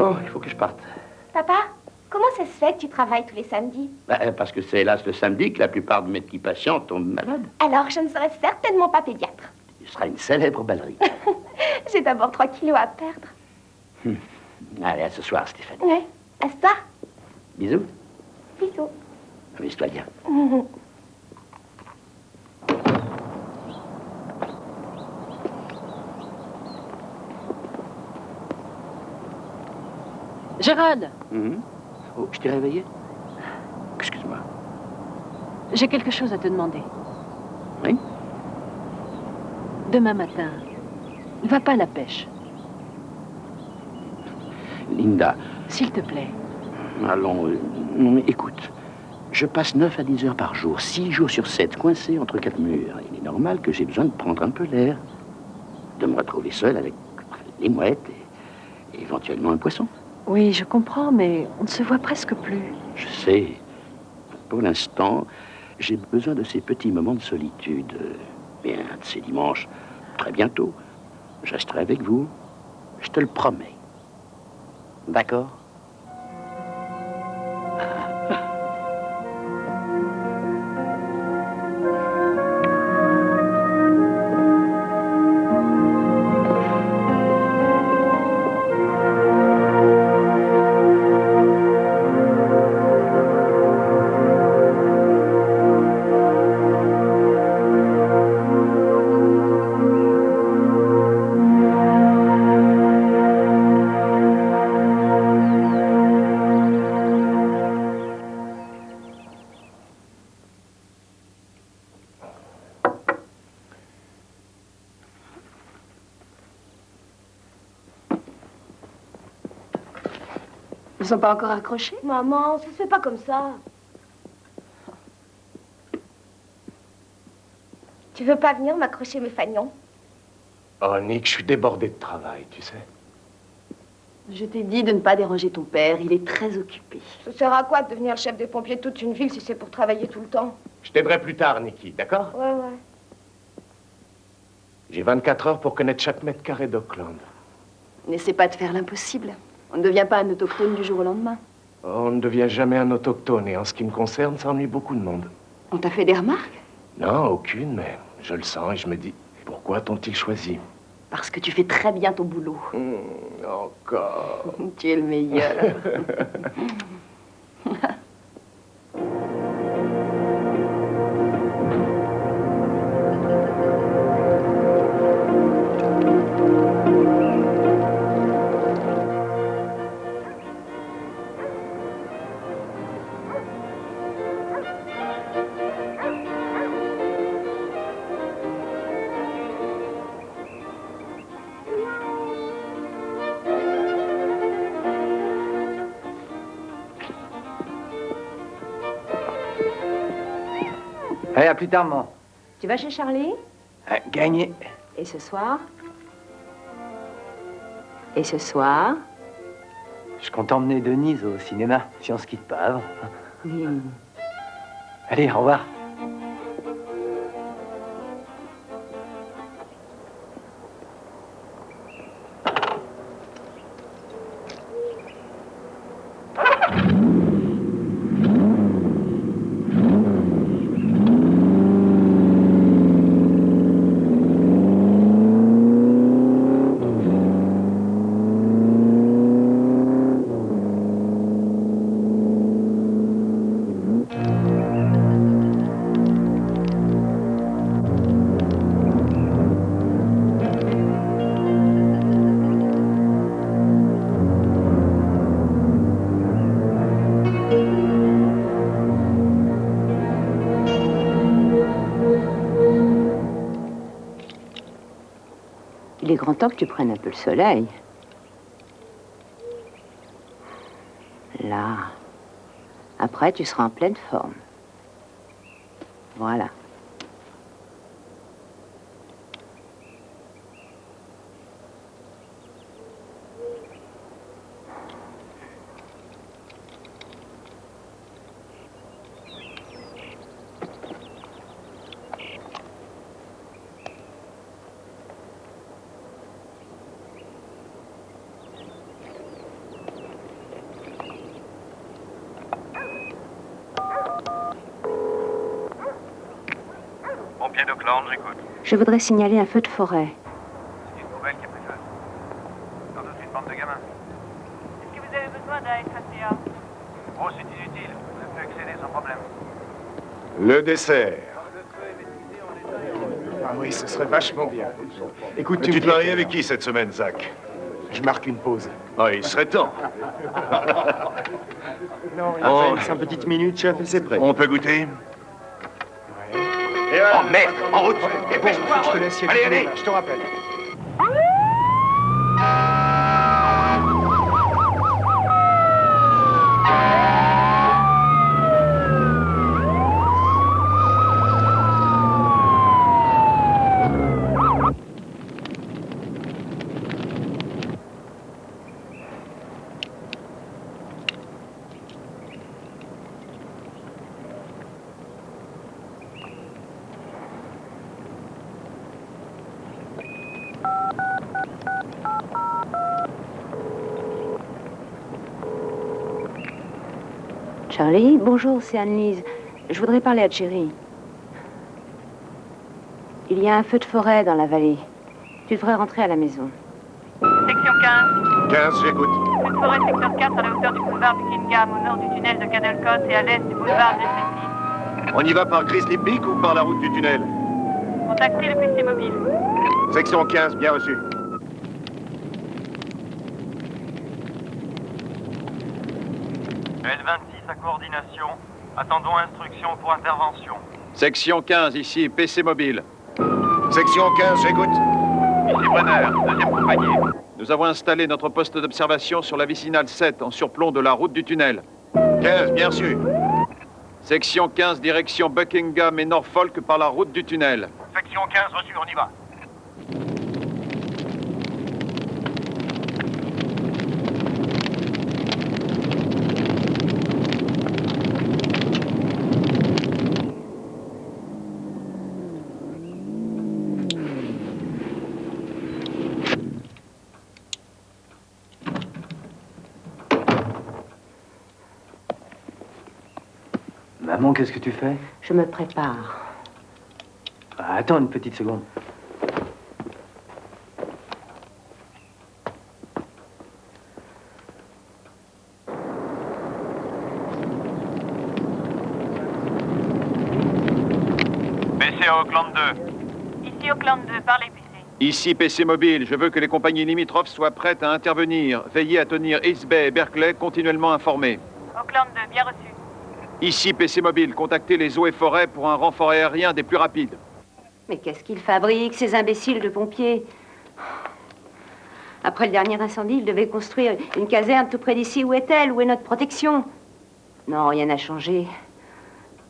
Bon, il faut que je parte. Papa, comment ça se fait que tu travailles tous les samedis? Parce que c'est hélas le samedi que la plupart de mes petits patients tombent malades. Alors, je ne serai certainement pas pédiatre. Tu seras une célèbre ballerine. J'ai d'abord 3 kilos à perdre. Allez, à ce soir, Stéphanie. Oui, à ce soir. Bisous. Bisous. Amuse-toi bien. Gérald, Oh, je t'ai réveillé? Excuse-moi. j'ai quelque chose à te demander. Oui? Demain matin, ne va pas à la pêche. Linda. S'il te plaît. Allons, non mais écoute. Je passe 9 à 10 heures par jour, 6 jours sur 7, coincé entre 4 murs. Il est normal que j'ai besoin de prendre un peu l'air. De me retrouver seul avec les mouettes et éventuellement un poisson. Oui, je comprends, mais on ne se voit presque plus. Je sais. Pour l'instant, j'ai besoin de ces petits moments de solitude. Bien, de ces dimanches, très bientôt, je resterai avec vous. Je te le promets. D'accord? Ils sont pas encore accrochés? Maman, ça se fait pas comme ça. Tu veux pas venir m'accrocher mes fagnons? Oh, Nick, je suis débordé de travail, tu sais. Je t'ai dit de ne pas déranger ton père, il est très occupé. Ça sert à quoi de devenir le chef des pompiers de toute une ville si c'est pour travailler tout le temps? Je t'aiderai plus tard, Nicky, d'accord? Ouais, ouais. J'ai 24 heures pour connaître chaque mètre carré d'Auckland. N'essaie pas de faire l'impossible. On ne devient pas un autochtone du jour au lendemain. Oh, on ne devient jamais un autochtone, et en ce qui me concerne, ça ennuie beaucoup de monde. On t'a fait des remarques? Non, aucune, mais je le sens et je me dis, pourquoi t'ont-ils choisi? Parce que tu fais très bien ton boulot. Encore. Tu es le meilleur. Allez, à plus tard, maman. Tu vas chez Charlie? Gagné. Et ce soir? Et ce soir? Je compte emmener Denise au cinéma, si on se quitte pas avant. Allez, au revoir. Il est grand temps que tu prennes un peu le soleil. Là. Après, tu seras en pleine forme. Voilà. Hollande, j'écoute. Je voudrais signaler un feu de forêt. C'est une nouvelle qui a pris feu. Sans doute une bande de gamins. Est-ce que vous avez besoin d'un FACA? Oh, c'est inutile. On peut accéder sans problème. Le dessert. Ah oui, ce serait vachement bien. Écoute, tu te maries avec qui cette semaine, Zach? Je marque une pause. Ah, il serait temps. Non, il reste 5 petites minutes, chef, et c'est prêt. On peut goûter? Et voilà. Oh merde, en route. Dépêche-toi, je te laisse y Allez, allez. je te rappelle. Charlie, bonjour, c'est Anne-Lise. Je voudrais parler à Jerry. Il y a un feu de forêt dans la vallée. Tu devrais rentrer à la maison. Section 15. 15, j'écoute. Feu de forêt secteur 4 à la hauteur du boulevard Buckingham, au nord du tunnel de Cadalcott et à l'est du boulevard Jeffrey. On y va par Grizzly Peak ou par la route du tunnel? Contactez le PC mobile. Section 15, bien reçu. L26 à coordination. Attendons instruction pour intervention. Section 15, ici, PC mobile. Section 15, j'écoute. Ici Brenner, deuxième compagnie. Nous avons installé notre poste d'observation sur la vicinale 7, en surplomb de la route du tunnel. 15, bien reçu. Section 15, direction Buckingham et Norfolk par la route du tunnel. Section 15 reçu, on y va. Maman, qu'est-ce que tu fais? Je me prépare. Ah, attends une petite seconde. PC à Auckland 2. Ici Auckland 2, parlez PC. Ici, PC mobile, je veux que les compagnies limitrophes soient prêtes à intervenir. Veillez à tenir East Bay et Berkeley continuellement informés. Auckland 2, bien reçu. Ici, PC mobile, contactez les eaux et forêts pour un renfort aérien des plus rapides. Mais qu'est-ce qu'ils fabriquent, ces imbéciles de pompiers? Après le dernier incendie, ils devaient construire une caserne tout près d'ici. Où est-elle? Où est notre protection? Non, rien n'a changé.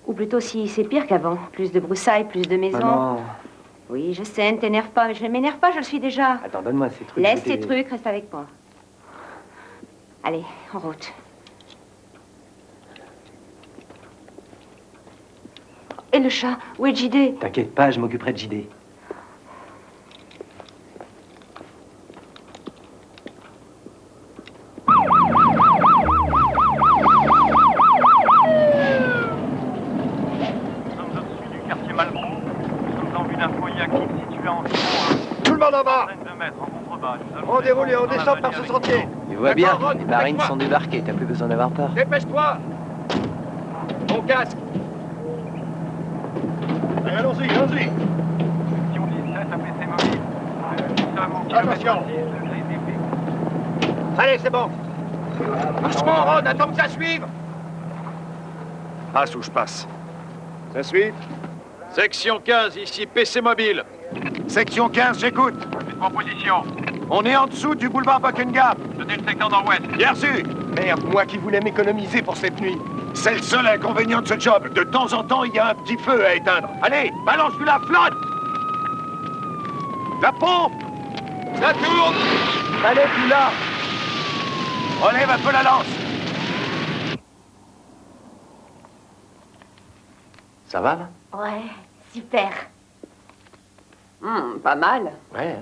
Ou plutôt, si c'est pire qu'avant. Plus de broussailles, plus de maisons. Maman. Oui, je sais, ne t'énerve pas, mais je ne m'énerve pas, je le suis déjà. Attends, donne-moi ces trucs. Laisse tes trucs, reste avec moi. Allez, en route. Et le chat? Où est JD? T'inquiète pas, je m'occuperai de JD. Nous sommes au-dessus du quartier Malbrook. Nous sommes en vue d'un foyer actif situé à environ Tout le monde en bas! une de mètres en contrebas. Nous allons Rendez-vous et on descendre dans descend la par ce vallée sentier. avec Tu vois bien, D'accord, Ron, les marines dépêche-toi. sont débarquées, t'as plus besoin d'avoir peur. Dépêche-toi! Ton casque! Allez, allons-y, allons-y! Section 17 à PC mobile. Nous sommes au kilomètre Attention. 6 de GDP. Allez, c'est bon! Doucement, Ron, attends que ça suive! Passe où je passe. Ça suit? Section 15, ici, PC mobile. Section 15, j'écoute. En position. On est en dessous du boulevard Buckingham. Tenez le secteur nord-ouest. Bien reçu! Merde, moi qui voulais m'économiser pour cette nuit. C'est le seul inconvénient de ce job. De temps en temps, il y a un petit feu à éteindre. Allez, balance-lui la flotte! La pompe! Ça tourne! Allez, plus là! Relève un peu la lance! Ça va, là? Ouais, super. Pas mal. Ouais.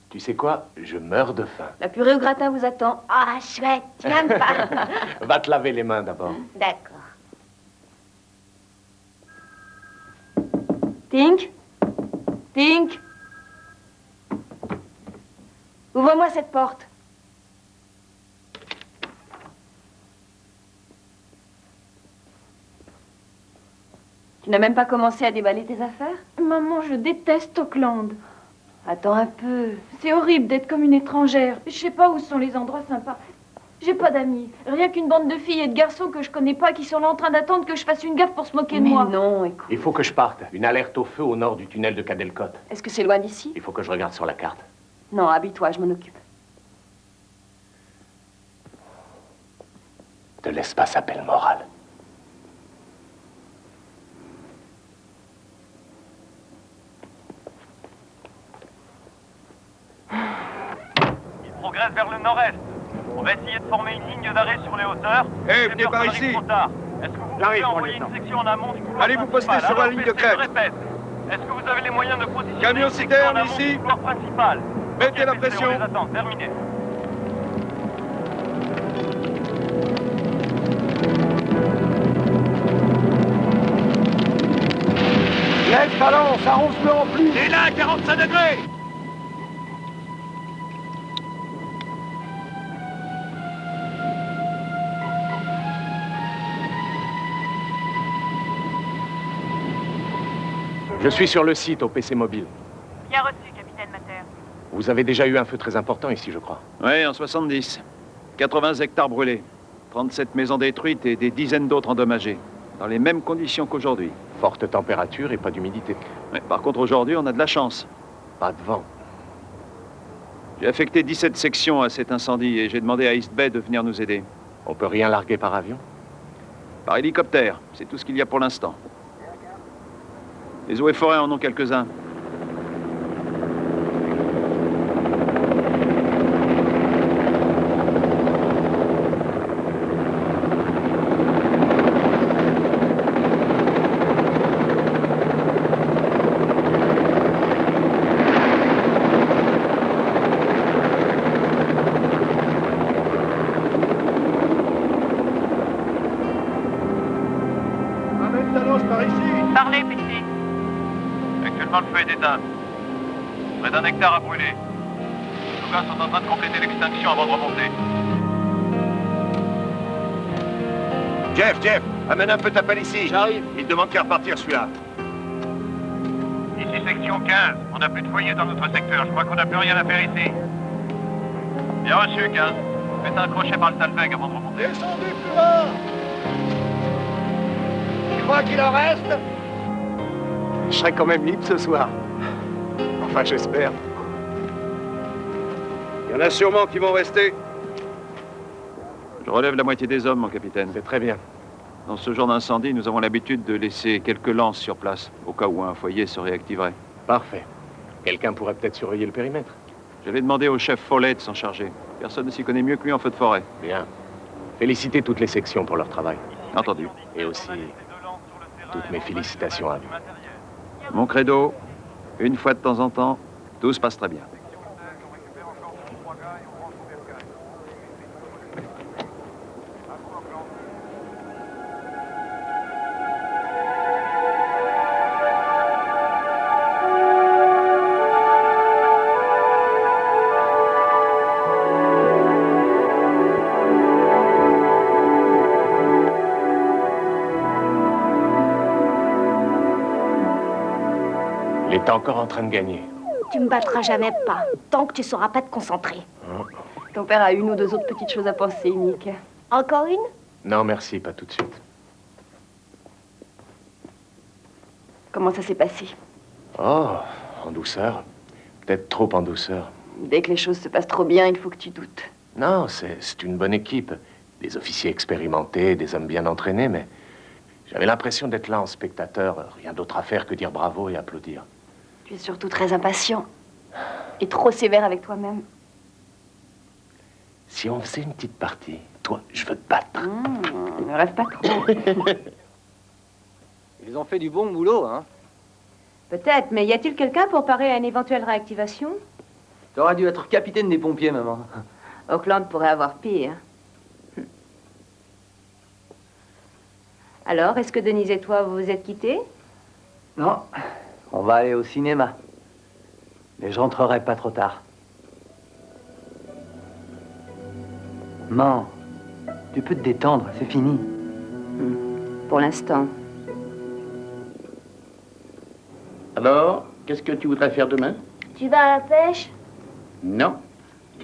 Tu sais quoi? Je meurs de faim. La purée au gratin vous attend. Ah, chouette, tu n'aimes pas? Va te laver les mains d'abord. D'accord. Tink? Tink? Ouvre-moi cette porte. Tu n'as même pas commencé à déballer tes affaires? Maman, je déteste Auckland. Attends un peu. C'est horrible d'être comme une étrangère. Je sais pas où sont les endroits sympas. J'ai pas d'amis. Rien qu'une bande de filles et de garçons que je connais pas qui sont là en train d'attendre que je fasse une gaffe pour se moquer de moi. Mais non, écoute. Il faut que je parte. Une alerte au feu au nord du tunnel de Cadelcott. Est-ce que c'est loin d'ici? Il faut que je regarde sur la carte. Non, habille-toi, je m'en occupe. Te laisse pas sa pelle morale. Il progresse vers le nord-est. On va essayer de former une ligne d'arrêt sur les hauteurs. Hey, J'ai venez peur par qu'on arrive ici. trop tard. Est-ce que vous J'arrive, pouvez mon envoyer une lieutenant. section en amont du couloir Allez vous poster principal? sur la Alors, ligne de PC, crête. Je répète. Est-ce que vous avez les moyens de positionner Camion une section citerne, en amont ici. du couloir principal? Mettez Ok, la PC, pression. On les attend. Terminé. Lève balance à 11 nœuds en plus. Et là, 45 degrés. Je suis sur le site au PC mobile. Bien reçu, capitaine Mater. Vous avez déjà eu un feu très important ici, je crois. Oui, en 70. 80 hectares brûlés. 37 maisons détruites et des dizaines d'autres endommagées. Dans les mêmes conditions qu'aujourd'hui. Forte température et pas d'humidité. Ouais, par contre, aujourd'hui, on a de la chance. Pas de vent. J'ai affecté 17 sections à cet incendie et j'ai demandé à East Bay de venir nous aider. On peut rien larguer par avion? Par hélicoptère, c'est tout ce qu'il y a pour l'instant. Les eaux et forêts en ont quelques-uns. Amène ta lance par ici. Parlez, PC. Actuellement, le feu est éteint. Près d'un hectare à brûler. Nos gars sont en train de compléter l'extinction avant de remonter. Jeff, amène un peu ta pelle ici. J'arrive. Il demande qu'à repartir celui-là. Ici, section 15. On n'a plus de foyer dans notre secteur. Je crois qu'on n'a plus rien à faire ici. Bien reçu, 15. Faites un crochet par le Salveg avant de remonter. Descendez plus bas. Tu crois qu'il en reste? Je serai quand même libre ce soir. Enfin, j'espère. Il y en a sûrement qui vont rester. Je relève la moitié des hommes, mon capitaine. C'est très bien. Dans ce genre d'incendie, nous avons l'habitude de laisser quelques lances sur place, au cas où un foyer se réactiverait. Parfait. Quelqu'un pourrait peut-être surveiller le périmètre. J'avais demandé au chef Follet de s'en charger. Personne ne s'y connaît mieux que lui en feu de forêt. Bien. Félicitez toutes les sections pour leur travail. Entendu. Et aussi, toutes mes félicitations à vous. Mon credo, une fois de temps en temps, tout se passe très bien. Il est encore en train de gagner. Tu me battras jamais pas, tant que tu sauras pas te concentrer. Ton père a une ou deux autres petites choses à penser, Nick. Encore une? Non, merci, pas tout de suite. Comment ça s'est passé? Oh, en douceur. Peut-être trop en douceur. Dès que les choses se passent trop bien, il faut que tu doutes. Non, c'est une bonne équipe. Des officiers expérimentés, des hommes bien entraînés, mais j'avais l'impression d'être là en spectateur. Rien d'autre à faire que dire bravo et applaudir. Tu es surtout très impatient. Et trop sévère avec toi-même. Si on faisait une petite partie, toi, je veux te battre. Ne rêve pas trop. Ils ont fait du bon boulot, hein. Peut-être, mais y a-t-il quelqu'un pour parer à une éventuelle réactivation? T'aurais dû être capitaine des pompiers, maman. Auckland pourrait avoir pire. Alors, est-ce que Denise et toi, vous vous êtes quittés? Non, On va aller au cinéma. Mais je rentrerai pas trop tard. Man, tu peux te détendre, c'est fini. Pour l'instant. Alors, qu'est-ce que tu voudrais faire demain? Tu vas à la pêche? Non.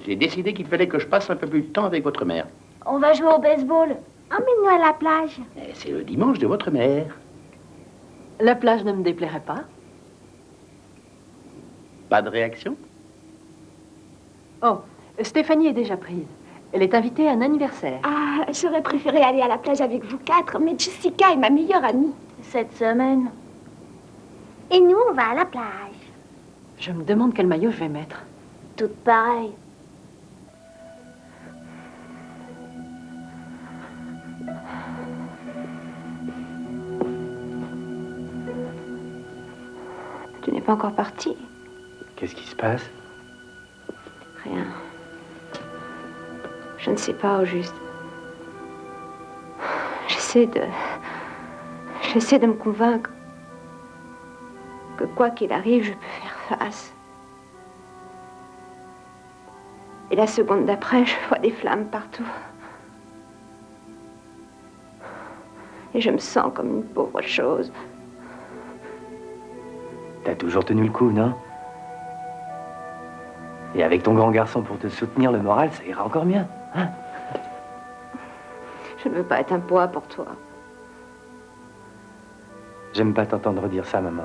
J'ai décidé qu'il fallait que je passe un peu plus de temps avec votre mère. On va jouer au baseball. Emmène-nous à la plage. C'est le dimanche de votre mère. La plage ne me déplairait pas. Pas de réaction? Oh, Stéphanie est déjà prise. Elle est invitée à un anniversaire. Ah, j'aurais préféré aller à la plage avec vous quatre, mais Jessica est ma meilleure amie. Cette semaine. Et nous, on va à la plage. Je me demande quel maillot je vais mettre. Toutes pareilles. Tu n'es pas encore parti. Qu'est-ce qui se passe? Rien. Je ne sais pas au juste. J'essaie de me convaincre que quoi qu'il arrive, je peux faire face. Et la seconde d'après, je vois des flammes partout. Et je me sens comme une pauvre chose. T'as toujours tenu le coup, non? Et avec ton grand garçon pour te soutenir le moral, ça ira encore mieux, hein? Je ne veux pas être un poids pour toi. J'aime pas t'entendre dire ça, maman.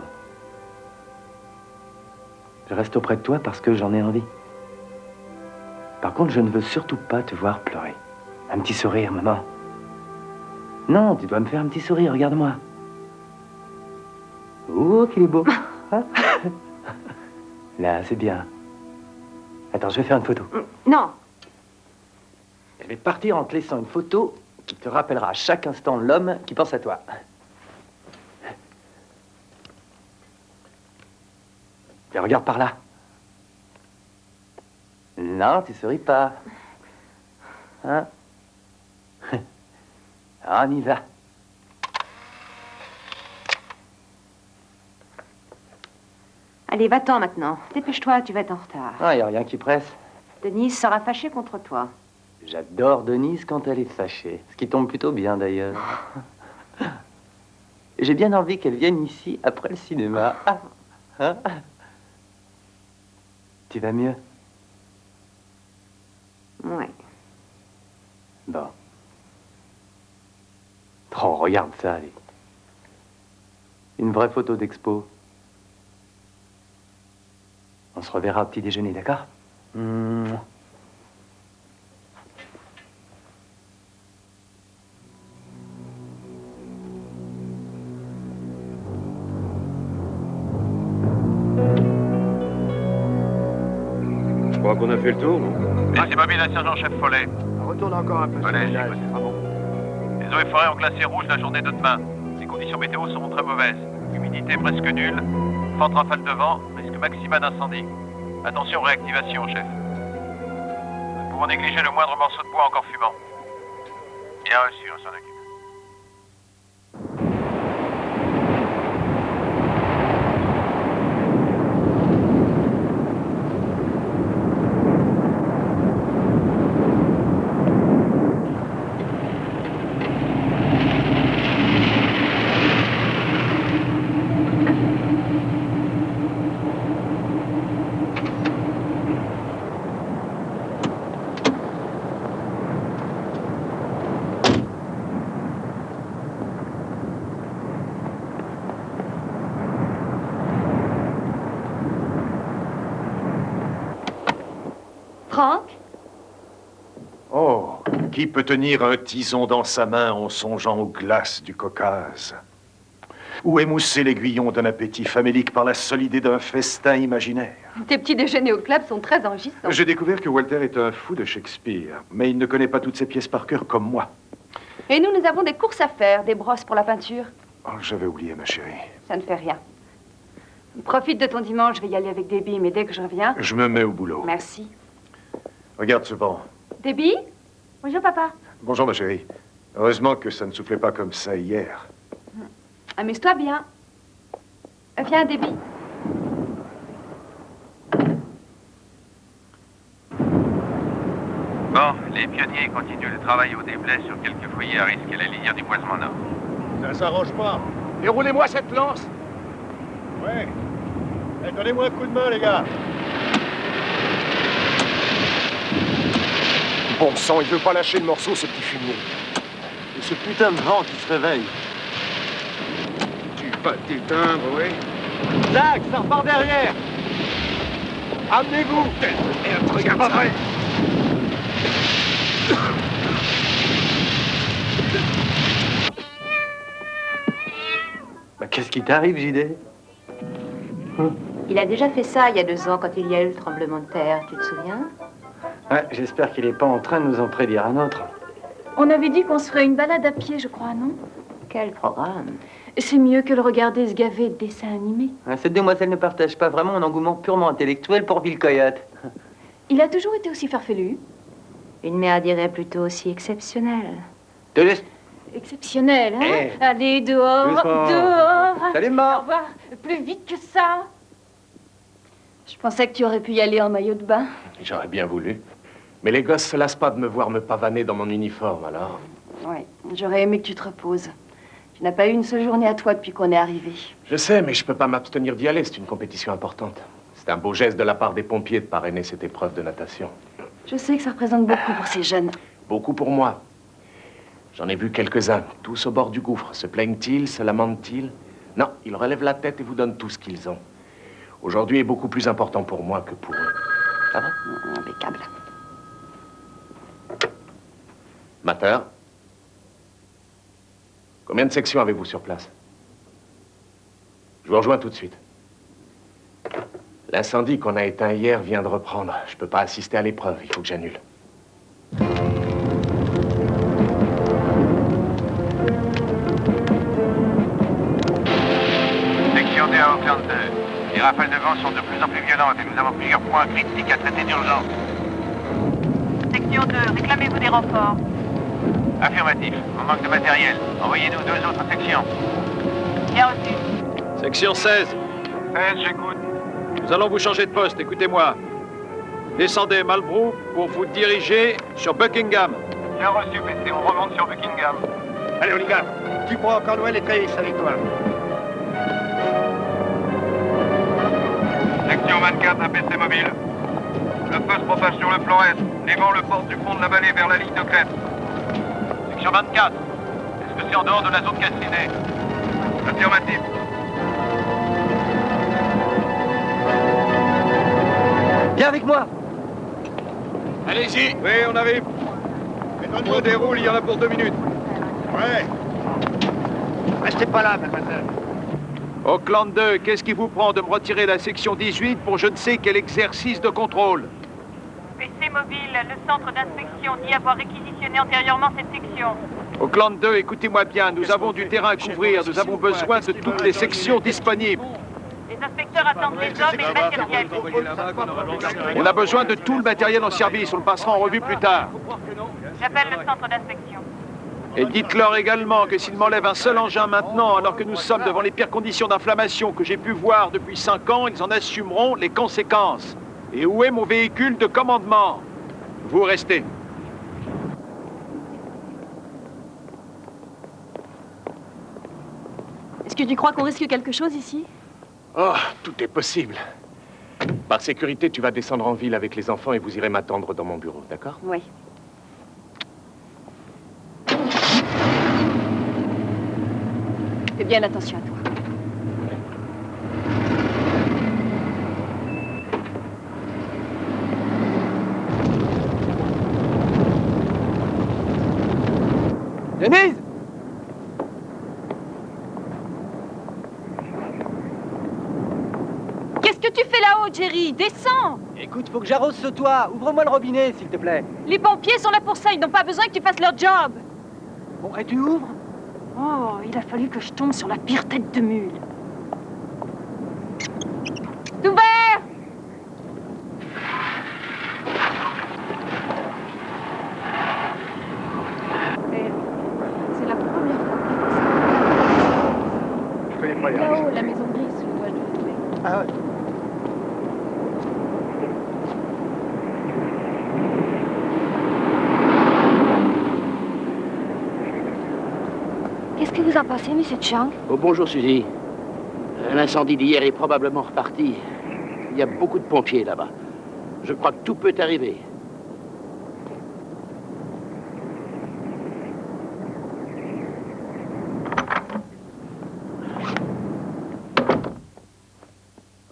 Je reste auprès de toi parce que j'en ai envie. Par contre, je ne veux surtout pas te voir pleurer. Un petit sourire, maman. Non, tu dois me faire un petit sourire, regarde-moi. Oh, qu'il est beau. Hein? Là, c'est bien. Attends, je vais faire une photo. Non. Je vais partir en te laissant une photo qui te rappellera à chaque instant l'homme qui pense à toi. Et regarde par là. Non, tu souris pas. Hein? On y va. Allez, va-t'en maintenant. Dépêche-toi, tu vas être en retard. Ah, y a rien qui presse. Denise sera fâchée contre toi. J'adore Denise quand elle est fâchée. Ce qui tombe plutôt bien, d'ailleurs. J'ai bien envie qu'elle vienne ici après le cinéma. Hein? Tu vas mieux? Ouais. Bon. Oh, regarde ça, allez. Une vraie photo d'expo. On se reverra au petit déjeuner, d'accord? Je crois qu'on a fait le tour, non? Laissez Bobby, la sergent-chef Follet. Retourne encore un peu sur Allez, le j'y village, vais. ce sera bon. Les eaux et forêts ont classé rouge la journée de demain. Les conditions météo seront très mauvaises. Humidité presque nulle. Forte rafale de vent. Risque maximal d'incendie. Attention, réactivation, chef. Nous ne pouvons négliger le moindre morceau de bois encore fumant. Bien reçu, on s'en occupe. Franck? Oh, qui peut tenir un tison dans sa main en songeant aux glaces du Caucase? Ou émousser l'aiguillon d'un appétit famélique par la seule idée d'un festin imaginaire? Tes petits déjeuners au club sont très enrichissants. J'ai découvert que Walter est un fou de Shakespeare, mais il ne connaît pas toutes ses pièces par cœur comme moi. Et nous avons des courses à faire, des brosses pour la peinture. Oh, j'avais oublié, ma chérie. Ça ne fait rien. Profite de ton dimanche, je vais y aller avec Debbie, mais dès que je reviens... Je me mets au boulot. Merci. Regarde ce vent. Debbie? Bonjour, papa. Bonjour, ma chérie. Heureusement que ça ne soufflait pas comme ça hier. Amuse-toi bien. Viens, Debbie. Bon, les pionniers continuent le travail au déblai sur quelques foyers à risque à la lisière du boisement nord. Ça s'arrange pas. Déroulez-moi cette lance. Ouais. Eh, donnez-moi un coup de main, les gars. Bon sang, il veut pas lâcher le morceau, ce petit fumier. Et ce putain de vent qui se réveille. Tu vas t'éteindre, oui. Zach, ça repart derrière. Amenez-vous. Merde, regarde pas vrai. Bah, qu'est-ce qui t'arrive, JD? Il a déjà fait ça il y a 2 ans quand il y a eu le tremblement de terre, tu te souviens? Ouais, j'espère qu'il est pas en train de nous en prédire un autre. On avait dit qu'on se ferait une balade à pied, je crois, non? Quel programme? C'est mieux que le regarder se gaver de dessins animés. Cette demoiselle ne partage pas vraiment un engouement purement intellectuel pour Bill Coyote. Il a toujours été aussi farfelu. Une mère dirait plutôt aussi exceptionnelle. Te laisse. Exceptionnel, hein? Hey. Allez, dehors, Doucement. dehors. Salut, Au maman. revoir. Plus vite que ça. Je pensais que tu aurais pu y aller en maillot de bain. J'aurais bien voulu. Mais les gosses se lassent pas de me voir me pavaner dans mon uniforme, alors... Oui, j'aurais aimé que tu te reposes. Tu n'as pas eu une seule journée à toi depuis qu'on est arrivé. Je sais, mais je peux pas m'abstenir d'y aller, c'est une compétition importante. C'est un beau geste de la part des pompiers de parrainer cette épreuve de natation. Je sais que ça représente beaucoup pour ces jeunes. Beaucoup pour moi. J'en ai vu quelques-uns, tous au bord du gouffre. Se plaignent-ils, se lamentent-ils? Non, ils relèvent la tête et vous donnent tout ce qu'ils ont. Aujourd'hui est beaucoup plus important pour moi que pour eux. Ça va? Impeccable. Mater, combien de sections avez-vous sur place? Je vous rejoins tout de suite. L'incendie qu'on a éteint hier vient de reprendre. Je peux pas assister à l'épreuve, il faut que j'annule. Section D à Auckland 2. Les rafales de vent sont de plus en plus violentes et nous avons plusieurs points critiques à traiter d'urgence. Section 2, réclamez-vous des renforts. Affirmatif. On manque de matériel. Envoyez-nous 2 autres sections. Bien reçu. Section 16. 16, j'écoute. Nous allons vous changer de poste, écoutez-moi. Descendez Marlborough pour vous diriger sur Buckingham. Bien reçu, PC. On remonte sur Buckingham. Allez, Oliga, tu prends Cornwell et Travis avec toi. Section 24, un PC mobile. Le feu se propage sur le plan est. Les vents le portent du fond de la vallée vers la ligne de crête. Section 24. Est-ce que c'est en dehors de la zone calcinée? Affirmatif. Viens avec moi. Allez-y. Oui, on arrive. Mais donne-moi des roules, il y en a pour 2 minutes. Ouais. Restez pas là, mademoiselle. Auckland 2, qu'est-ce qui vous prend de me retirer la section 18 pour je ne sais quel exercice de contrôle? PC mobile, le centre d'inspection dit avoir réquisitionné antérieurement cette section. Auckland 2, écoutez-moi bien, nous avons du terrain à couvrir, nous avons besoin de toutes les sections disponibles. Les inspecteurs attendent les hommes et le matériel. On a besoin de tout le matériel en service, on le passera en revue plus tard. J'appelle le centre d'inspection. Et dites-leur également que s'ils m'enlèvent un seul engin maintenant, alors que nous sommes devant les pires conditions d'inflammation que j'ai pu voir depuis 5 ans, ils en assumeront les conséquences. Et où est mon véhicule de commandement? Vous restez. Est-ce que tu crois qu'on risque quelque chose ici? Oh, tout est possible. Par sécurité, tu vas descendre en ville avec les enfants et vous irez m'attendre dans mon bureau, d'accord? Oui. Fais bien attention à toi. Denise! Qu'est-ce que tu fais là-haut, Jerry? Descends! Écoute, faut que j'arrose ce toit. Ouvre-moi le robinet, s'il te plaît. Les pompiers sont là pour ça, ils n'ont pas besoin que tu fasses leur job. Bon, et tu ouvres? Oh, il a fallu que je tombe sur la pire tête de mule. C'est ouvert! C'est la première fois. Je connais pas les Là-haut, la maison grise, sur le toit de vous en pensez, monsieur Chang? Oh, bonjour, Suzy. L'incendie d'hier est probablement reparti. Il y a beaucoup de pompiers là-bas. Je crois que tout peut arriver.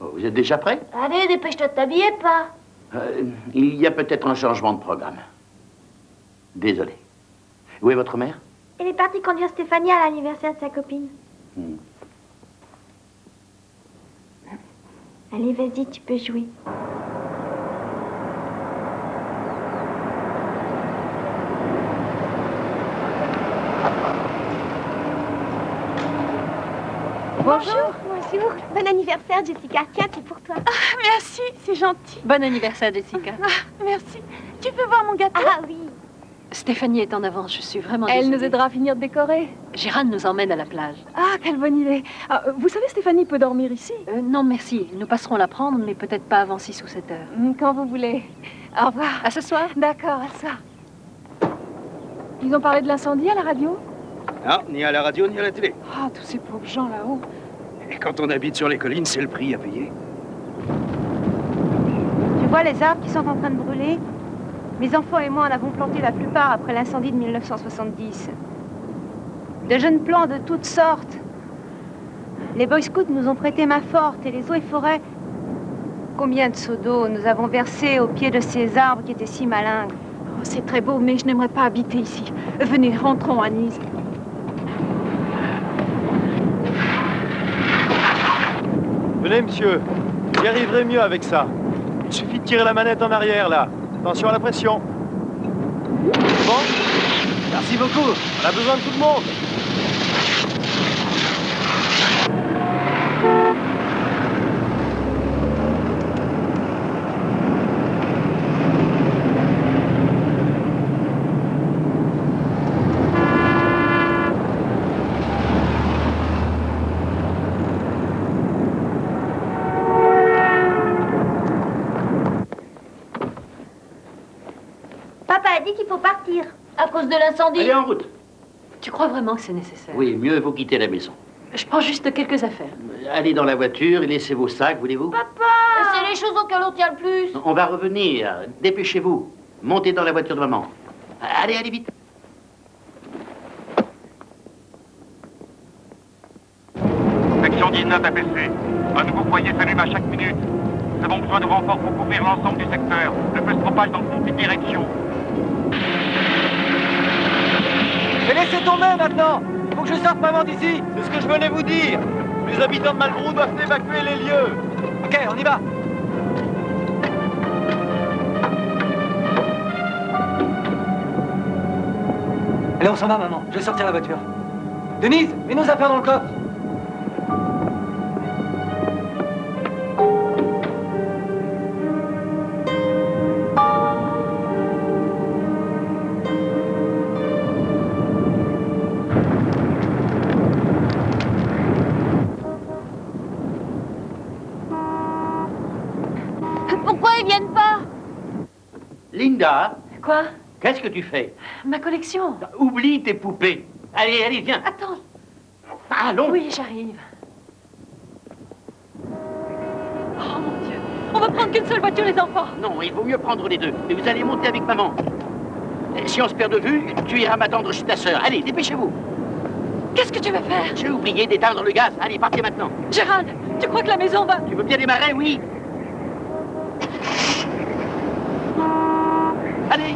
Oh, vous êtes déjà prêt? Allez, dépêche-toi de t'habiller, pas. Il y a peut-être un changement de programme. Désolé. Où est votre mère? Elle est partie conduire Stéphanie à l'anniversaire de sa copine. Allez, vas-y, tu peux jouer. Bonjour. Bonjour. Bon anniversaire, Jessica. Tiens, c'est pour toi. Ah, merci, c'est gentil. Bon anniversaire, Jessica. Ah, merci. Tu peux voir mon gâteau? Ah oui. Stéphanie est en avance, je suis vraiment Elle désolée. nous aidera à finir de décorer. Gérard nous emmène à la plage. Ah, quelle bonne idée. Ah, vous savez, Stéphanie peut dormir ici? Non, merci. Nous passerons la prendre, mais peut-être pas avant 6 ou 7 heures. Quand vous voulez. Au revoir. À ce soir? D'accord, à ce soir. Ils ont parlé de l'incendie à la radio? Non, ni à la radio, ni à la télé. Ah, tous ces pauvres gens là-haut. Et quand on habite sur les collines, c'est le prix à payer. Tu vois les arbres qui sont en train de brûler? Mes enfants et moi en avons planté la plupart après l'incendie de 1970. De jeunes plants de toutes sortes. Les Boy Scouts nous ont prêté main forte et les eaux et forêts. Combien de seaux d'eau nous avons versés au pied de ces arbres qui étaient si malingres. Oh, c'est très beau, mais je n'aimerais pas habiter ici. Venez, rentrons à Nice. Venez, monsieur. Vous y arriverez mieux avec ça. Il suffit de tirer la manette en arrière, là. Attention à la pression. Bon. Merci beaucoup. On a besoin de tout le monde. Papa a dit qu'il faut partir. À cause de l'incendie. Allez, en route. Tu crois vraiment que c'est nécessaire? Oui, mieux vaut quitter la maison. Je prends juste quelques affaires. Allez dans la voiture et laissez vos sacs, voulez-vous? Papa! C'est les choses auxquelles on tient le plus. On va revenir. Dépêchez-vous. Montez dans la voiture de maman. Allez, allez vite. Section 19 APC. Un nouveau foyer s'allume à chaque minute. Nous avons besoin de renforts pour couvrir l'ensemble du secteur. Le feu se propage dans toutes les directions. Mais laissez tomber maintenant. Il faut que je sorte maman d'ici. C'est ce que je venais vous dire. Les habitants de Malbrou doivent évacuer les lieux. Ok, on y va. Allez, on s'en va, maman. Je vais sortir la voiture. Denise, mets nos affaires dans le coffre. Pourquoi ils viennent pas? Linda, Quoi? qu'est-ce que tu fais? Ma collection. Oublie tes poupées. Allez, allez, viens. Attends. Allons. Oui, j'arrive. Oh mon Dieu. On va prendre qu'une seule voiture, les enfants. Non, il vaut mieux prendre les deux. Mais vous allez monter avec maman. Et si on se perd de vue, tu iras m'attendre chez ta sœur. Allez, dépêchez-vous. Qu'est-ce que tu vas faire? J'ai oublié d'éteindre le gaz. Allez, partez maintenant. Gérald, tu crois que la maison va... Tu veux bien démarrer, oui? Allez.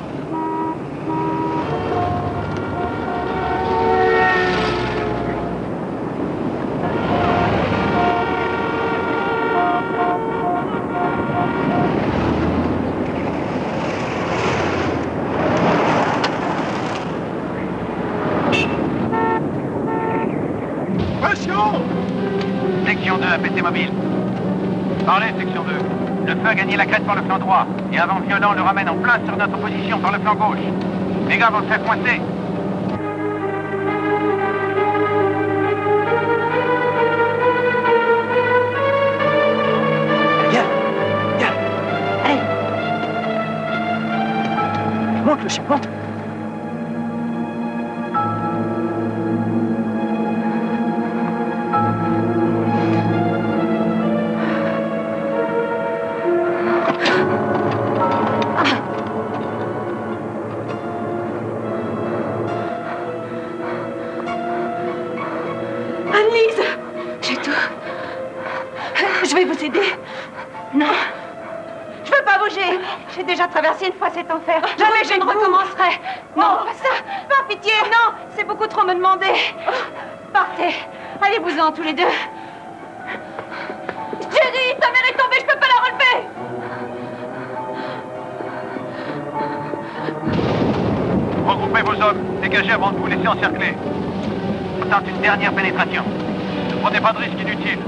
Section 2, APC mobile. Parlez, section 2. Le feu a gagné la crête par le flanc droit, et un vent violent le ramène en plein sur notre position par le flanc gauche. Les gars vont se faire coincer. Viens, viens. Allez. Monte le chien, monte. déjà traversé une fois cet enfer. Jamais je ne recommencerai. Non, pas ça. Par pitié, non. C'est beaucoup trop me demander. Partez. Allez-vous-en tous les deux. Jerry, ta mère est tombée, je peux pas la relever. Regroupez vos hommes. Dégagez avant de vous laisser encercler. On tente une dernière pénétration. Ne prenez pas de risque inutile.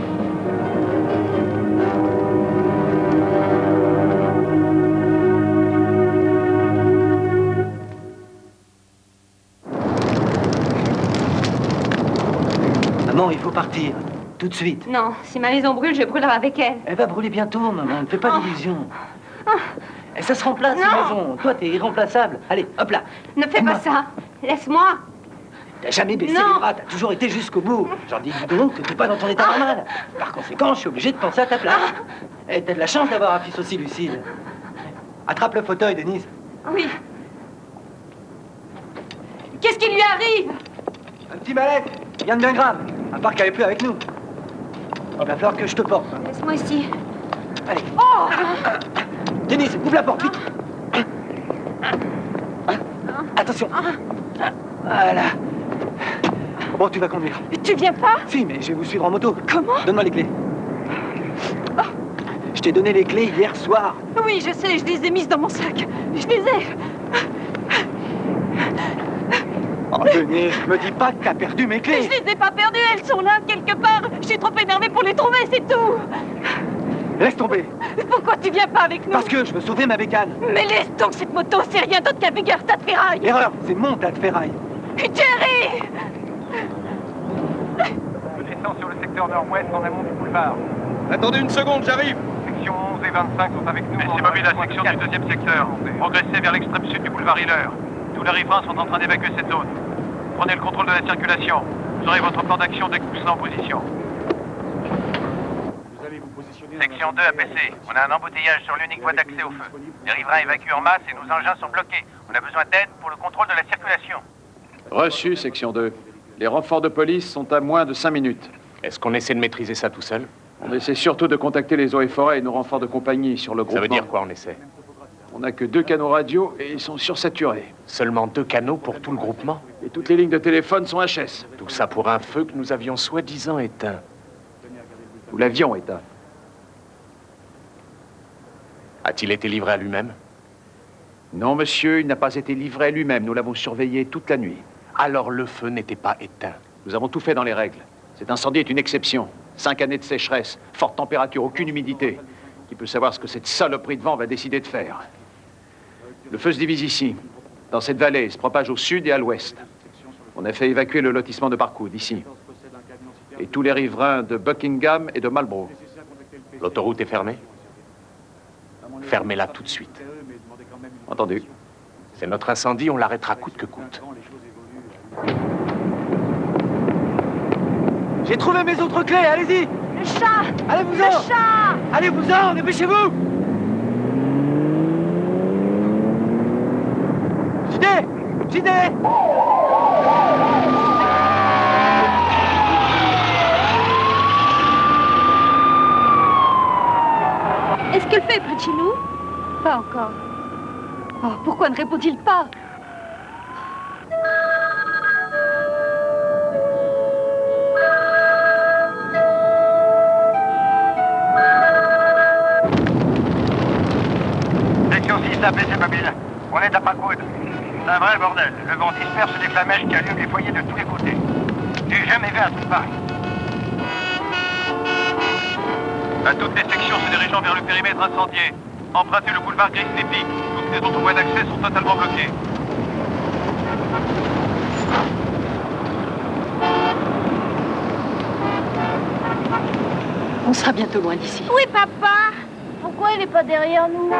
Maman, il faut partir. Tout de suite. Non, si ma maison brûle, je brûlerai avec elle. Elle va brûler bientôt, maman. Ne fais pas d'illusions. Et ça se remplace, Non. cette maison. Toi, t'es irremplaçable. Allez, hop là. Ne fais pas ça. Laisse-moi. T'as jamais baissé Non. les bras, t'as toujours été jusqu'au bout. J'en dis donc que t'es pas dans ton état normal. Par conséquent, je suis obligé de penser à ta place. Et t'as de la chance d'avoir un fils aussi lucide. Attrape le fauteuil, Denise. Oui. Qu'est-ce qui lui arrive? Un petit mal-être, rien de bien grave. À part qu'elle est plus avec nous. Il va falloir que je te porte. Laisse-moi ici. Allez. Oh! Denise, ouvre la porte, vite. Attention. Voilà. Bon, tu vas conduire. Tu viens pas? Si, mais je vais vous suivre en moto. Comment? Donne-moi les clés. Je t'ai donné les clés hier soir. Oui, je sais, je les ai mises dans mon sac. Je les ai. Oh, Denise, me dis pas que t'as perdu mes clés. Je les ai pas perdues, elles sont là, quelque part. Je suis trop énervée pour les trouver, c'est tout. Laisse tomber. Pourquoi tu viens pas avec nous? Parce que je veux sauver ma bécane. Mais laisse donc cette moto, c'est rien d'autre qu'un vulgaire tas de ferraille. Erreur, c'est mon tas de ferraille. Jerry! Descends sur le secteur nord-ouest en amont du boulevard. Attendez une seconde, j'arrive. Section 11 et 25 sont avec nous. Laissez mobile la section du deuxième secteur. Progressez vers l'extrême sud du boulevard Hiller. Tous les riverains sont en train d'évacuer cette zone. Prenez le contrôle de la circulation. Vous aurez votre plan d'action dès que vous serez en position. Section 2 APC. On a un embouteillage sur l'unique voie d'accès au feu. Les riverains évacuent en masse et nos engins sont bloqués. On a besoin d'aide pour le contrôle de la circulation. Reçu, section 2. Les renforts de police sont à moins de 5 minutes. Est-ce qu'on essaie de maîtriser ça tout seul? On essaie surtout de contacter les eaux et forêts et nos renforts de compagnie sur le groupement. Ça veut dire quoi, on essaie? On n'a que 2 canaux radio et ils sont sursaturés. Seulement 2 canaux pour tout le groupement? Et toutes les lignes de téléphone sont HS. Tout ça pour un feu que nous avions soi-disant éteint. Nous l'avions éteint. A-t-il été livré à lui-même? Non, monsieur, il n'a pas été livré à lui-même. Nous l'avons surveillé toute la nuit. Alors le feu n'était pas éteint. Nous avons tout fait dans les règles. Cet incendie est une exception. 5 années de sécheresse, forte température, aucune humidité. Qui peut savoir ce que cette saloperie de vent va décider de faire? Le feu se divise ici, dans cette vallée. Il se propage au sud et à l'ouest. On a fait évacuer le lotissement de Parkwood, ici. Et tous les riverains de Buckingham et de Marlborough. L'autoroute est fermée? Fermez-la tout de suite. Entendu. C'est notre incendie, on l'arrêtera coûte que coûte. J'ai trouvé mes autres clés, allez-y. Le chat! Allez-vous-en. Le chat! Allez-vous-en, dépêchez-vous. J.D. J.D. Est-ce que le fait près de chez nous? Pas encore. Oh, pourquoi ne répond-il pas? Section 6 APC mobile. On est à Parkwood. C'est un vrai bordel. Le vent disperse des flamèches qui allument les foyers de tous les côtés. J'ai jamais vu un truc pareil. À toutes les sections se dirigeant vers le périmètre incendié. Empruntez le boulevard Gris-Sleepy. Toutes les autres voies d'accès sont totalement bloquées. On sera bientôt loin d'ici. Oui, papa. Pourquoi il n'est pas derrière nous?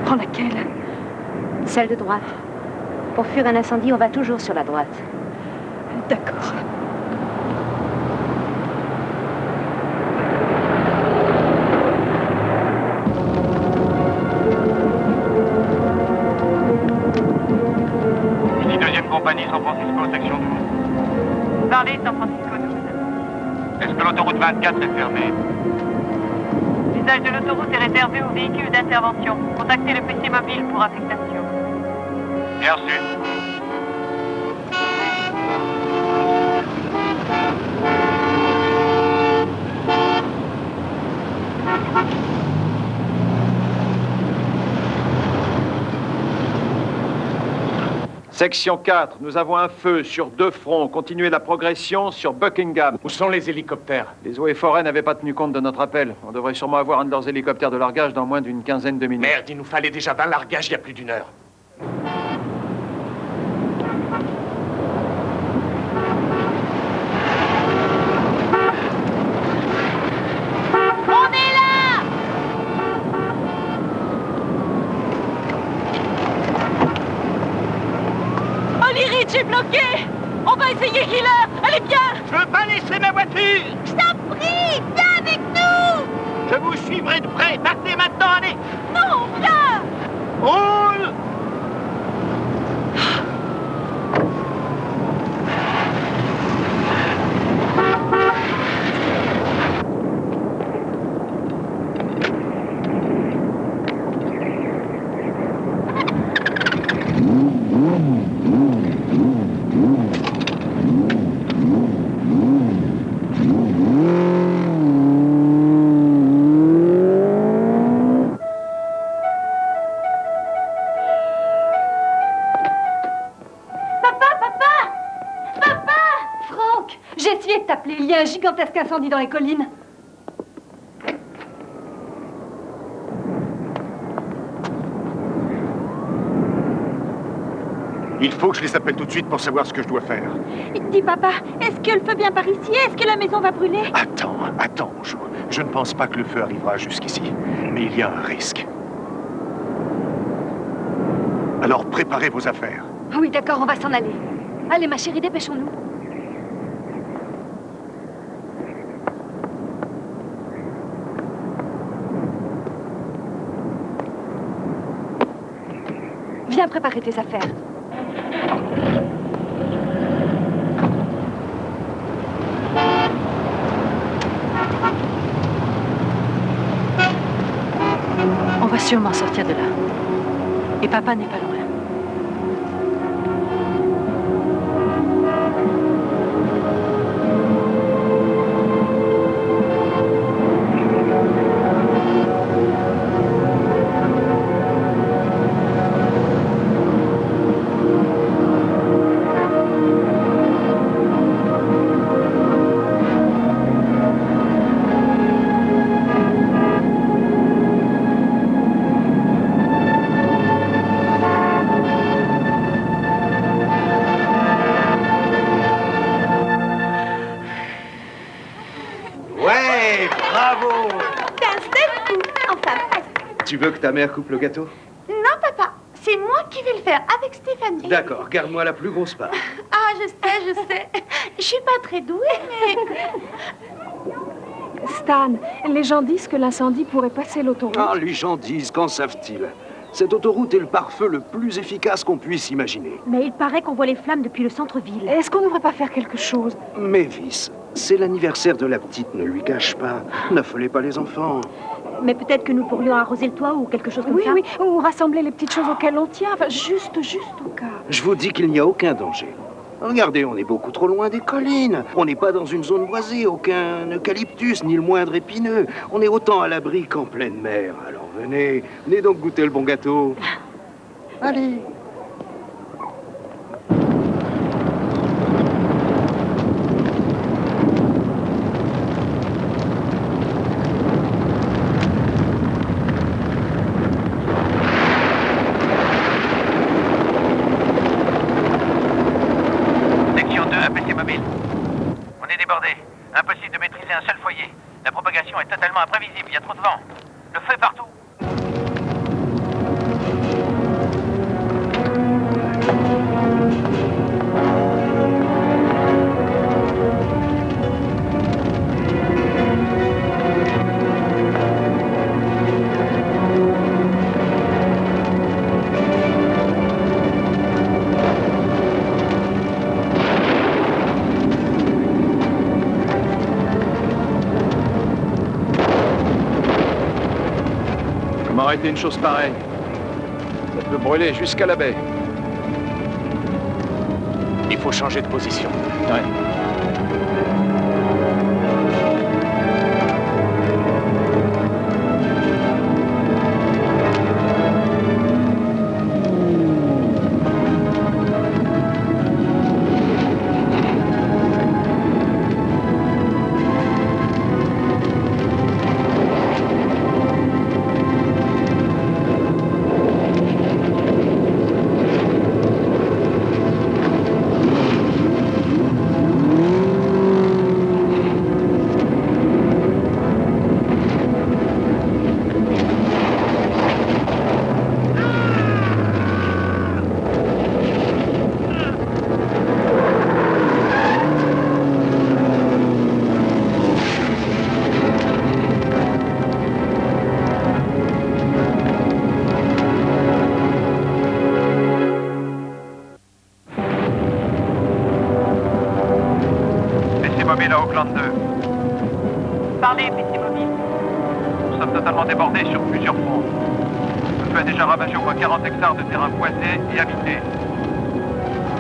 prends laquelle? Celle de droite. Pour fuir un incendie, on va toujours sur la droite. D'accord. Ici, deuxième compagnie, San Francisco, section 12. Parlez, San Francisco 12. Est-ce que l'autoroute 24 est fermée? L'usage de l'autoroute est réservé aux véhicules d'intervention. Contactez le PC mobile pour affectation. Bien reçu. Section 4, nous avons un feu sur 2 fronts. Continuez la progression sur Buckingham. Où sont les hélicoptères? Les eaux et forêts n'avaient pas tenu compte de notre appel. On devrait sûrement avoir un de leurs hélicoptères de largage dans moins d'une quinzaine de minutes. Merde, il nous fallait déjà 20 largages il y a plus d'1 heure. On est là! Holly Ridge est bloqué! On va essayer Healer! Allez, bien! Je veux pas laisser ma voiture! Je t'en prie! Viens avec nous! Je vous suivrai de près! Partez maintenant, allez! Non, viens! Roule! J'ai essayé de t'appeler. Il y a un gigantesque incendie dans les collines. Il faut que je les appelle tout de suite pour savoir ce que je dois faire. Dis, papa, est-ce que le feu vient par ici? Est-ce que la maison va brûler? Attends, bonjour. Je ne pense pas que le feu arrivera jusqu'ici, mais il y a un risque. Alors préparez vos affaires. Oui, d'accord, on va s'en aller. Allez, ma chérie, dépêchons-nous. Viens préparer tes affaires. On va sûrement sortir de là. Et papa n'est pas loin. Tu veux que ta mère coupe le gâteau? Non, papa, c'est moi qui vais le faire avec Stéphanie. D'accord, garde-moi la plus grosse part. Ah, je sais. Je suis pas très douée, mais... Stan, les gens disent que l'incendie pourrait passer l'autoroute. Ah, les gens disent, qu'en savent-ils? Cette autoroute est le pare-feu le plus efficace qu'on puisse imaginer. Mais il paraît qu'on voit les flammes depuis le centre-ville. Est-ce qu'on ne devrait pas faire quelque chose? Mavis, c'est l'anniversaire de la petite, ne lui cache pas. N'affolez pas les enfants. Mais peut-être que nous pourrions arroser le toit ou quelque chose comme ça. Oui, ou rassembler les petites choses auxquelles on tient. Enfin, juste au cas. Je vous dis qu'il n'y a aucun danger. Regardez, on est beaucoup trop loin des collines. On n'est pas dans une zone boisée, aucun eucalyptus, ni le moindre épineux. On est autant à l'abri qu'en pleine mer. Alors venez donc goûter le bon gâteau. Allez. Impossible de maîtriser un seul foyer. La propagation est totalement imprévisible, il y a trop de vent. Le feu partout. arrêter une chose pareille. Ça peut brûler jusqu'à la baie. Il faut changer de position. Ouais. Mobile à Auckland 2. Parlez, PC Mobile. Nous sommes totalement débordés sur plusieurs fronts. Le feu a déjà ravagé au moins 40 hectares de terrain boisé et habité.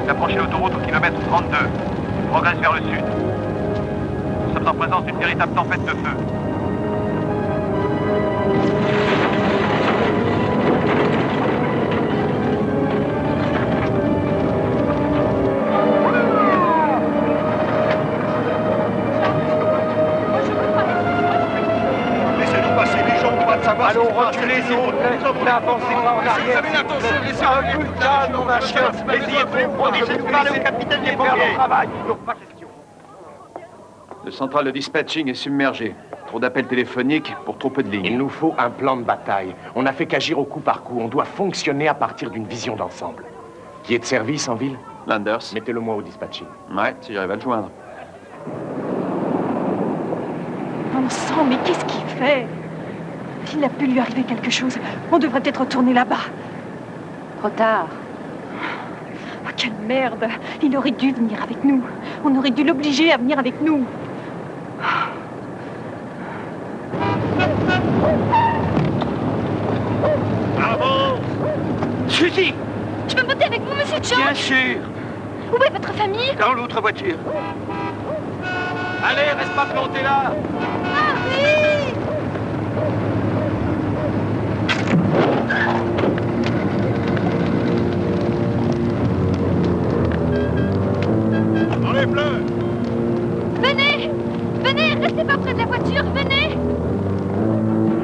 Il approche l'autoroute au kilomètre 32. Il progresse vers le sud. Nous sommes en présence d'une véritable tempête de feu. Allons, reculez, s'il vous plaît. N'avancez pas en arrière. Faites attention, laissez un coup de calme, mon machin. Essayez de comprendre. Laissez-nous parler au capitaine des pompiers. Pas question. Le central de dispatching est submergé. Trop d'appels téléphoniques pour trop peu de lignes. Il nous faut un plan de bataille. On n'a fait qu'agir au coup par coup. On doit fonctionner à partir d'une vision d'ensemble. Qui est de service en ville? Landers. Mettez-le moi au dispatching. Ouais, si j'arrive à le joindre. Bon sang, mais qu'est-ce qu'il fait? S'il a pu lui arriver quelque chose, on devrait peut-être retourner là-bas. Trop tard. Oh, quelle merde! Il aurait dû venir avec nous. On aurait dû l'obliger à venir avec nous. Avance! Suzy! Je peux monter avec vous, monsieur John? Bien sûr! Où est votre famille? Dans l'autre voiture. Allez, reste pas planté là! Harry! Enlève-le! Venez! Venez, restez pas près de la voiture, venez!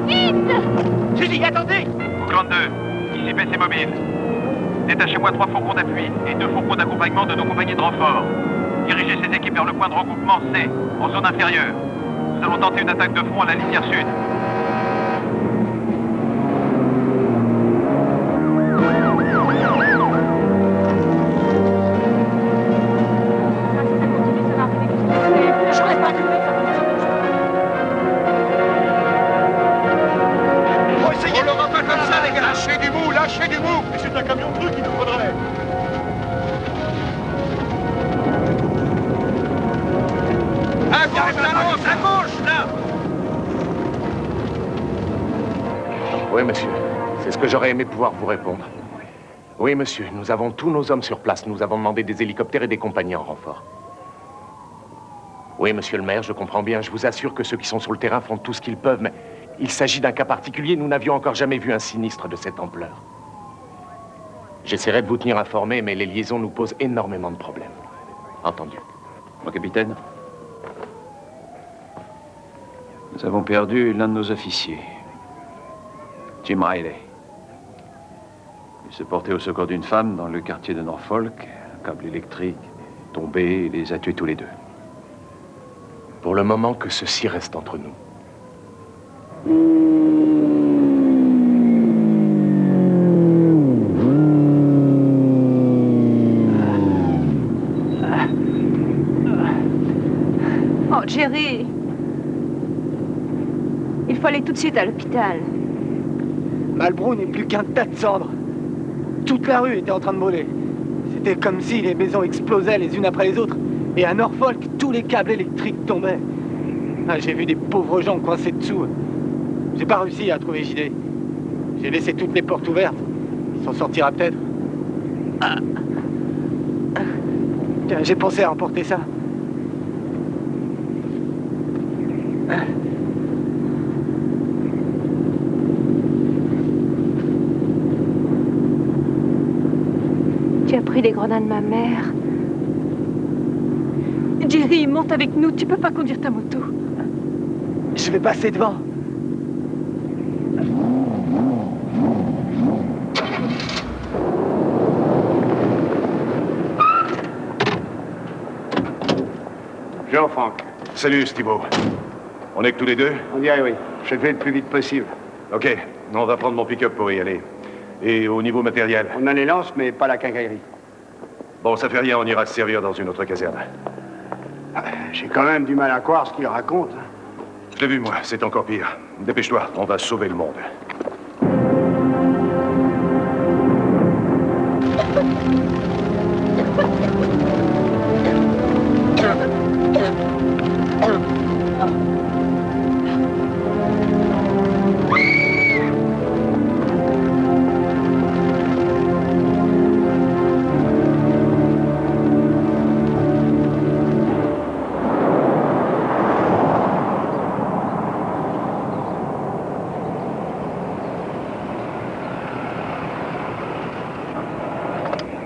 Vite! Suzy, attendez! Auckland 2, ici PC Mobile. Détachez-moi 3 fourgons d'appui et 2 fourgons d'accompagnement de nos compagnies de renfort. Dirigez ces équipes vers le point de regroupement C, en zone inférieure. Nous allons tenter une attaque de front à la linière sud. Lâchez du mou! Mais c'est un camion de truc qu'il nous faudrait! À gauche, là! Oui, monsieur. C'est ce que j'aurais aimé pouvoir vous répondre. Oui, monsieur, nous avons tous nos hommes sur place. Nous avons demandé des hélicoptères et des compagnies en renfort. Oui, monsieur le maire, je comprends bien. Je vous assure que ceux qui sont sur le terrain font tout ce qu'ils peuvent, mais il s'agit d'un cas particulier. Nous n'avions encore jamais vu un sinistre de cette ampleur. J'essaierai de vous tenir informé, mais les liaisons nous posent énormément de problèmes. Entendu. Mon capitaine, nous avons perdu l'un de nos officiers, Jim Riley. Il se portait au secours d'une femme dans le quartier de Norfolk. Un câble électrique est tombé et les a tués tous les deux. Pour le moment, que ceci reste entre nous. Oh, Jerry! Il faut aller tout de suite à l'hôpital. Malbro n'est plus qu'un tas de cendres. Toute la rue était en train de brûler. C'était comme si les maisons explosaient les unes après les autres. Et à Norfolk, tous les câbles électriques tombaient. Ah, j'ai vu des pauvres gens coincés dessous. J'ai pas réussi à trouver JD. J'ai laissé toutes les portes ouvertes. Il s'en sortira peut-être. Tiens, j'ai pensé à emporter ça. Tu as pris les gredins de ma mère. Jerry, monte avec nous. Tu peux pas conduire ta moto. Je vais passer devant. Bonjour, Franck. Salut, Stibo. On est que tous les deux? On dirait oui. Je fais le plus vite possible. Ok, on va prendre mon pick-up pour y aller. Et au niveau matériel? On a les lances, mais pas la quincaillerie. Bon, ça fait rien, on ira se servir dans une autre caserne. J'ai quand même du mal à croire ce qu'il raconte. Je l'ai vu, moi, c'est encore pire. Dépêche-toi, on va sauver le monde.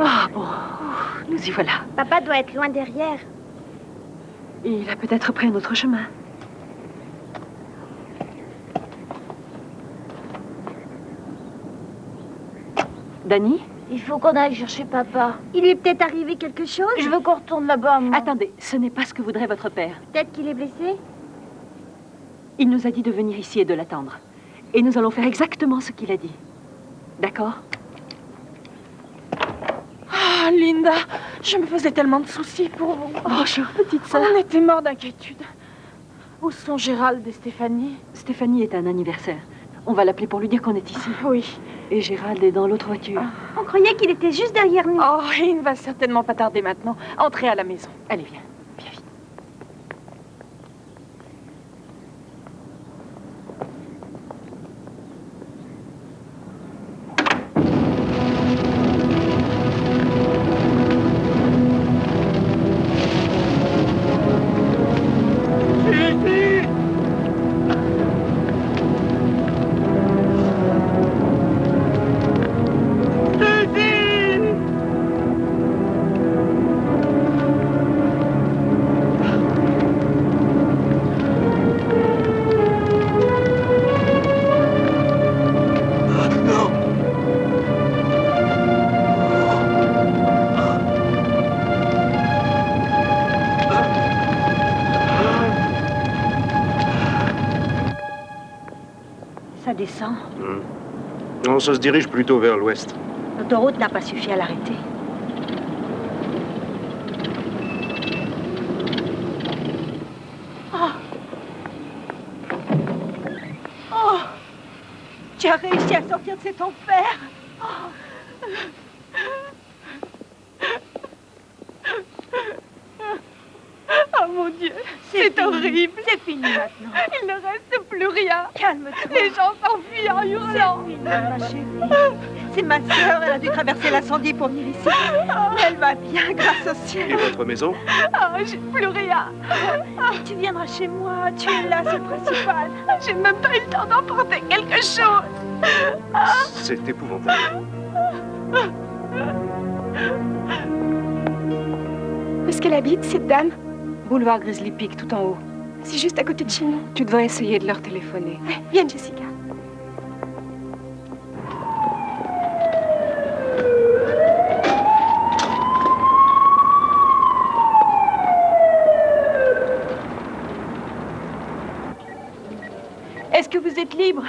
Ah bon, nous y voilà. Papa doit être loin derrière. Il a peut-être pris un autre chemin. Dani? Il faut qu'on aille chercher papa. Il lui est peut-être arrivé quelque chose. Je veux qu'on retourne là-bas, moi. Attendez, ce n'est pas ce que voudrait votre père. Peut-être qu'il est blessé. Il nous a dit de venir ici et de l'attendre. Et nous allons faire exactement ce qu'il a dit. D'accord? Ah, Linda, je me faisais tellement de soucis pour vous. Bonjour, petite sœur. On était morts d'inquiétude. Où sont Gérald et Stéphanie? Stéphanie est un anniversaire. On va l'appeler pour lui dire qu'on est ici. Oui. Et Gérald est dans l'autre voiture. On croyait qu'il était juste derrière nous. Oh, il ne va certainement pas tarder maintenant. Entrez à la maison. Allez, viens. Viens vite. Ça descend. Non, ça se dirige plutôt vers l'ouest. L'autoroute n'a pas suffi à l'arrêter. Oh. Oh. Tu as réussi à sortir de cet enfer. Oh. Oh mon Dieu, c'est horrible. C'est fini maintenant. Il ne reste plus rien. Calme-toi. Les gens s'enfuient en hurlant. C'est fini, ma chérie. C'est ma sœur, elle a dû traverser l'incendie pour venir ici. Elle va bien, grâce au ciel. Et votre maison? Ah, j'ai plus rien. Tu viendras chez moi, tu es là, c'est le principal. J'ai même pas eu le temps d'emporter quelque chose. C'est épouvantable. Où est-ce qu'elle habite, cette dame? Boulevard Grizzly Peak, tout en haut. C'est juste à côté de chez nous. Tu devrais essayer de leur téléphoner. Viens, Jessica. Est-ce que vous êtes libre?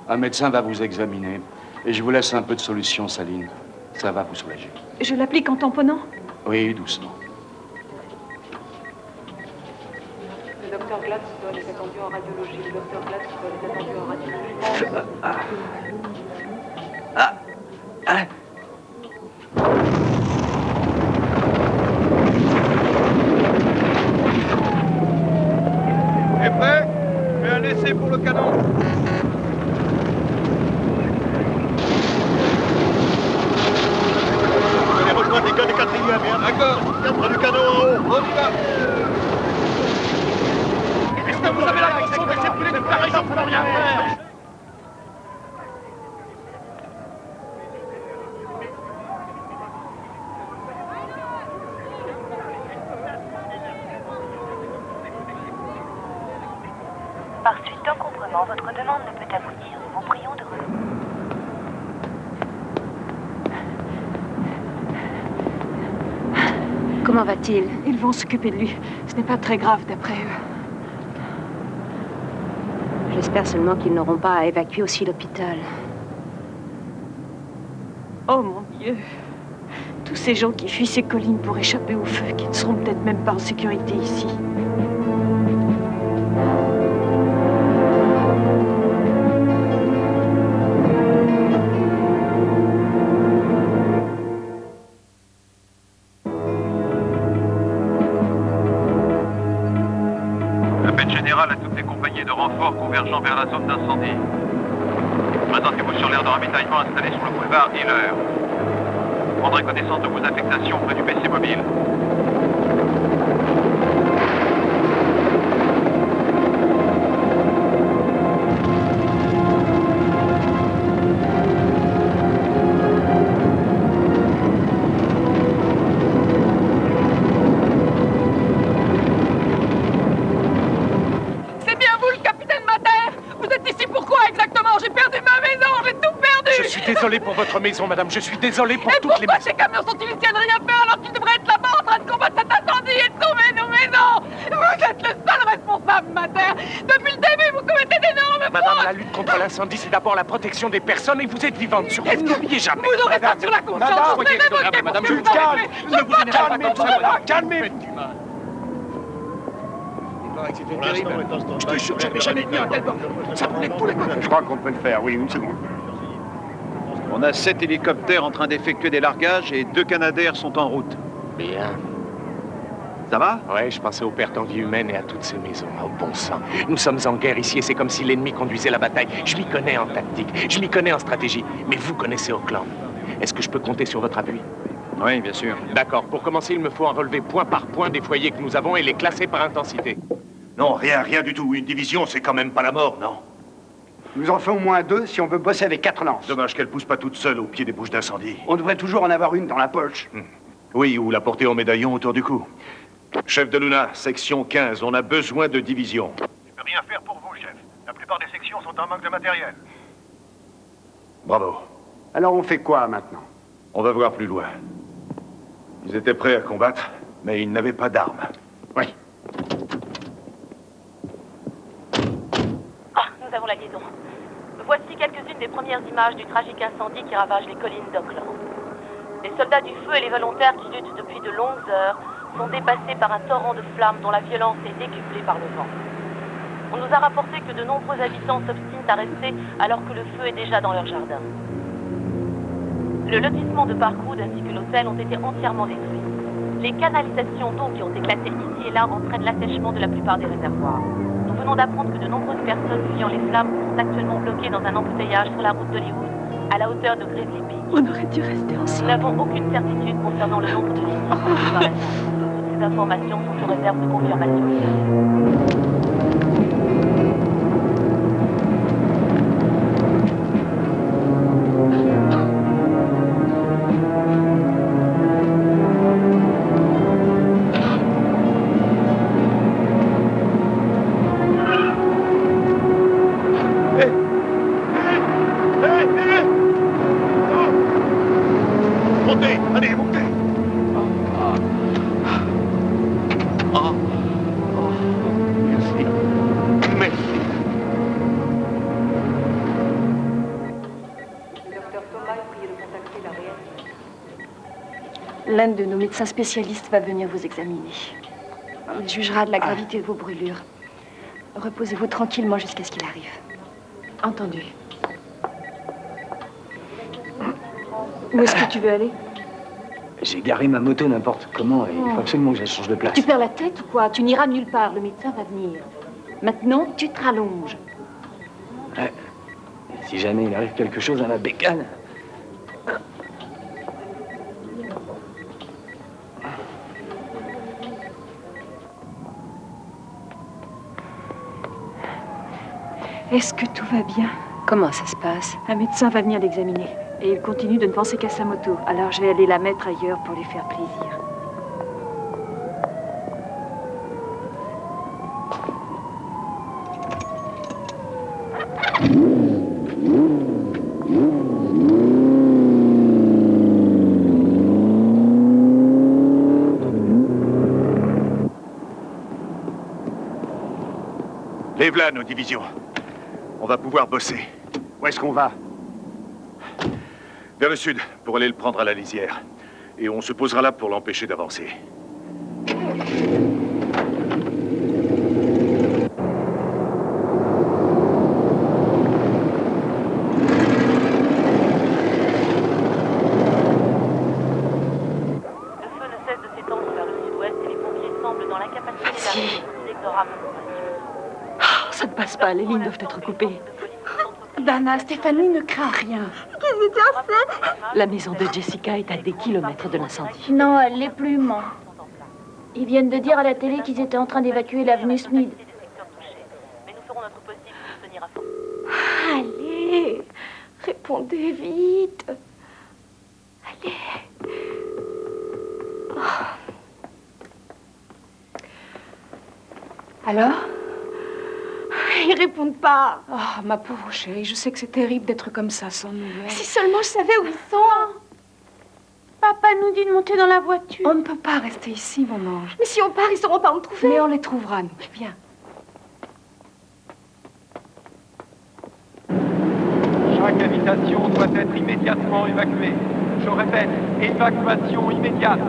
Un médecin va vous examiner. Et je vous laisse un peu de solution saline. Ça va vous soulager. Je l'applique en tamponnant? Oui, doucement. Le docteur Gladstone est attendu en radiologie. Le docteur Gladstone est attendu en radiologie. Est prêt? Fais un essai pour le canon. D'accord. Près du canon en haut. On y va. Est-ce que vous avez l'intention de circuler toute la région pour rien faire? Par suite d'encombrement, votre demande ne peut aboutir. Nous vous prions de renouveler. Comment va-t-il? Ils vont s'occuper de lui. Ce n'est pas très grave d'après eux. J'espère seulement qu'ils n'auront pas à évacuer aussi l'hôpital. Oh mon Dieu. Tous ces gens qui fuient ces collines pour échapper au feu, qui ne seront peut-être même pas en sécurité ici. À toutes les compagnies de renfort convergeant vers la zone d'incendie. Présentez-vous sur l'aire de ravitaillement installé sur le boulevard Hiller. Prendrez connaissance de vos affectations près du PC mobile. Désolé pour votre maison, madame. Je suis désolé pour toutes les maisons. Pourquoi ces camions sont-ils ici à ne rien faire alors qu'ils devraient être là-bas en train de combattre cet incendie et de sauver nos maisons? Vous êtes le seul responsable, Mater. Depuis le début, vous commettez d'énormes fautes. Madame, la lutte contre l'incendie, c'est d'abord la protection des personnes et vous êtes vivante. Surtout, n'oubliez jamais. Vous aurez ça sur la conscience. Vous n'avez évoqué madame, je vous calme. Ne vous énervez pas comme ça. Calmez-vous. Pour l'instant, je te jure, j'avais jamais vu un tel bordel. Ça prenait tous les côtés. Je crois qu'on peut le faire, oui, une seconde. On a 7 hélicoptères en train d'effectuer des largages et 2 Canadair sont en route. Bien. Ça va? Ouais, je pensais aux pertes en vie humaine et à toutes ces maisons. Oh, bon sang. Nous sommes en guerre ici et c'est comme si l'ennemi conduisait la bataille. Je m'y connais en tactique, je m'y connais en stratégie. Mais vous connaissez Auckland. Est-ce que je peux compter sur votre appui? Oui, bien sûr. D'accord. Pour commencer, il me faut en relever point par point des foyers que nous avons et les classer par intensité. Non, rien du tout. Une division, c'est quand même pas la mort, non? Nous en faisons au moins 2 si on veut bosser avec 4 lances. Dommage qu'elle pousse pas toute seule au pied des bouches d'incendie. On devrait toujours en avoir une dans la poche. Oui, ou la porter en médaillon autour du cou. Chef de Luna, section 15, on a besoin de division. Je peux rien faire pour vous, chef. La plupart des sections sont en manque de matériel. Bravo. Alors on fait quoi maintenant? On va voir plus loin. Ils étaient prêts à combattre, mais ils n'avaient pas d'armes. Oui. Ah, nous avons la liaison. Voici quelques-unes des premières images du tragique incendie qui ravage les collines d'Auckland. Les soldats du feu et les volontaires qui luttent depuis de longues heures sont dépassés par un torrent de flammes dont la violence est décuplée par le vent. On nous a rapporté que de nombreux habitants s'obstinent à rester alors que le feu est déjà dans leur jardin. Le lotissement de Parkwood ainsi que l'hôtel ont été entièrement détruits. Les canalisations d'eau qui ont éclaté ici et là entraînent l'assèchement de la plupart des réservoirs. Nous venons d'apprendre que de nombreuses personnes fuyant les flammes sont actuellement bloquées dans un embouteillage sur la route d'Hollywood, à la hauteur de Gravely Beach. On aurait dû rester ensemble. Nous n'avons aucune certitude concernant le nombre de victimes par la Toutes ces informations sont sous réserve de confirmation. Montez, allez, montez. Merci. Merci. L'un de nos médecins spécialistes va venir vous examiner. Il jugera de la gravité de vos brûlures. Reposez-vous tranquillement jusqu'à ce qu'il arrive. Entendu. Où est-ce que tu veux aller? J'ai garé ma moto n'importe comment et il faut absolument que je change de place. Tu perds la tête ou quoi? Tu n'iras nulle part. Le médecin va venir. Maintenant, tu te rallonges. Ouais. Si jamais il arrive quelque chose à ma bécane. Est-ce que tout va bien? Comment ça se passe? Un médecin va venir l'examiner. Et il continue de ne penser qu'à sa moto. Alors je vais aller la mettre ailleurs pour lui faire plaisir. Les voilà nos divisions. On va pouvoir bosser. Où est-ce qu'on va? Vers le sud, pour aller le prendre à la lisière. Et on se posera là pour l'empêcher d'avancer. Ça ne passe pas, les lignes doivent être coupées. Dana, Stéphanie ne craint rien. Qu'est-ce que tu as fait? La maison de Jessica est à des kilomètres de l'incendie. Non, elle l'est plus, maman. Ils viennent de dire à la télé qu'ils étaient en train d'évacuer l'avenue Smith. Allez, répondez vite. Allez. Oh. Alors? Ils répondent pas. Oh, ma pauvre chérie, je sais que c'est terrible d'être comme ça, sans nouvelles. Si seulement je savais où ils sont. Papa nous dit de monter dans la voiture. On ne peut pas rester ici, mon ange. Mais si on part, ils sauront pas où me trouver. Mais on les trouvera, nous. Viens. Chaque habitation doit être immédiatement évacuée. Je répète, évacuation immédiate.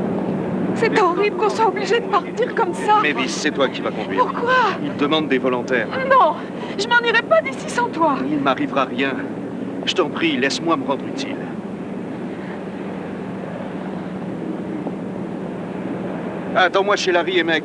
C'est horrible qu'on soit obligé de partir comme ça. Mavis, c'est toi qui vas conduire. Pourquoi? Il demande des volontaires. Non, je m'en irai pas d'ici sans toi. Il ne m'arrivera rien. Je t'en prie, laisse-moi me rendre utile. Attends-moi chez Larry et Meg.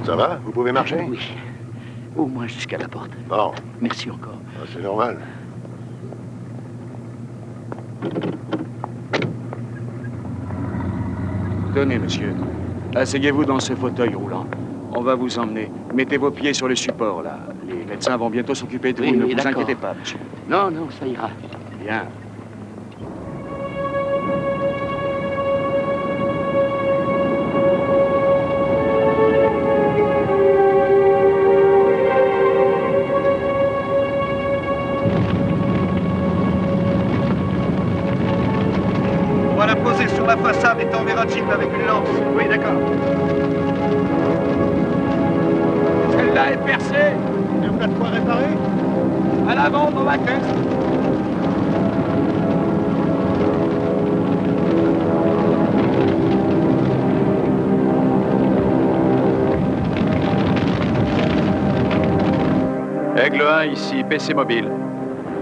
Ça va? Vous pouvez marcher? Oui. Au moins jusqu'à la porte. Bon. Merci encore. Ah, c'est normal. Tenez, monsieur. Asseyez-vous dans ce fauteuil roulant. On va vous emmener. Mettez vos pieds sur le support, là. Les médecins vont bientôt s'occuper de vous. Oui, Ne oui, vous d'accord. inquiétez pas, monsieur. Non, non, ça ira. Bien. On va la poser sur la façade et t'enverras Jim avec une lance. Oui, d'accord. Celle-là est percée. Et on a de quoi réparer? À l'avant, dans la caisse. Aigle 1, ici, PC mobile.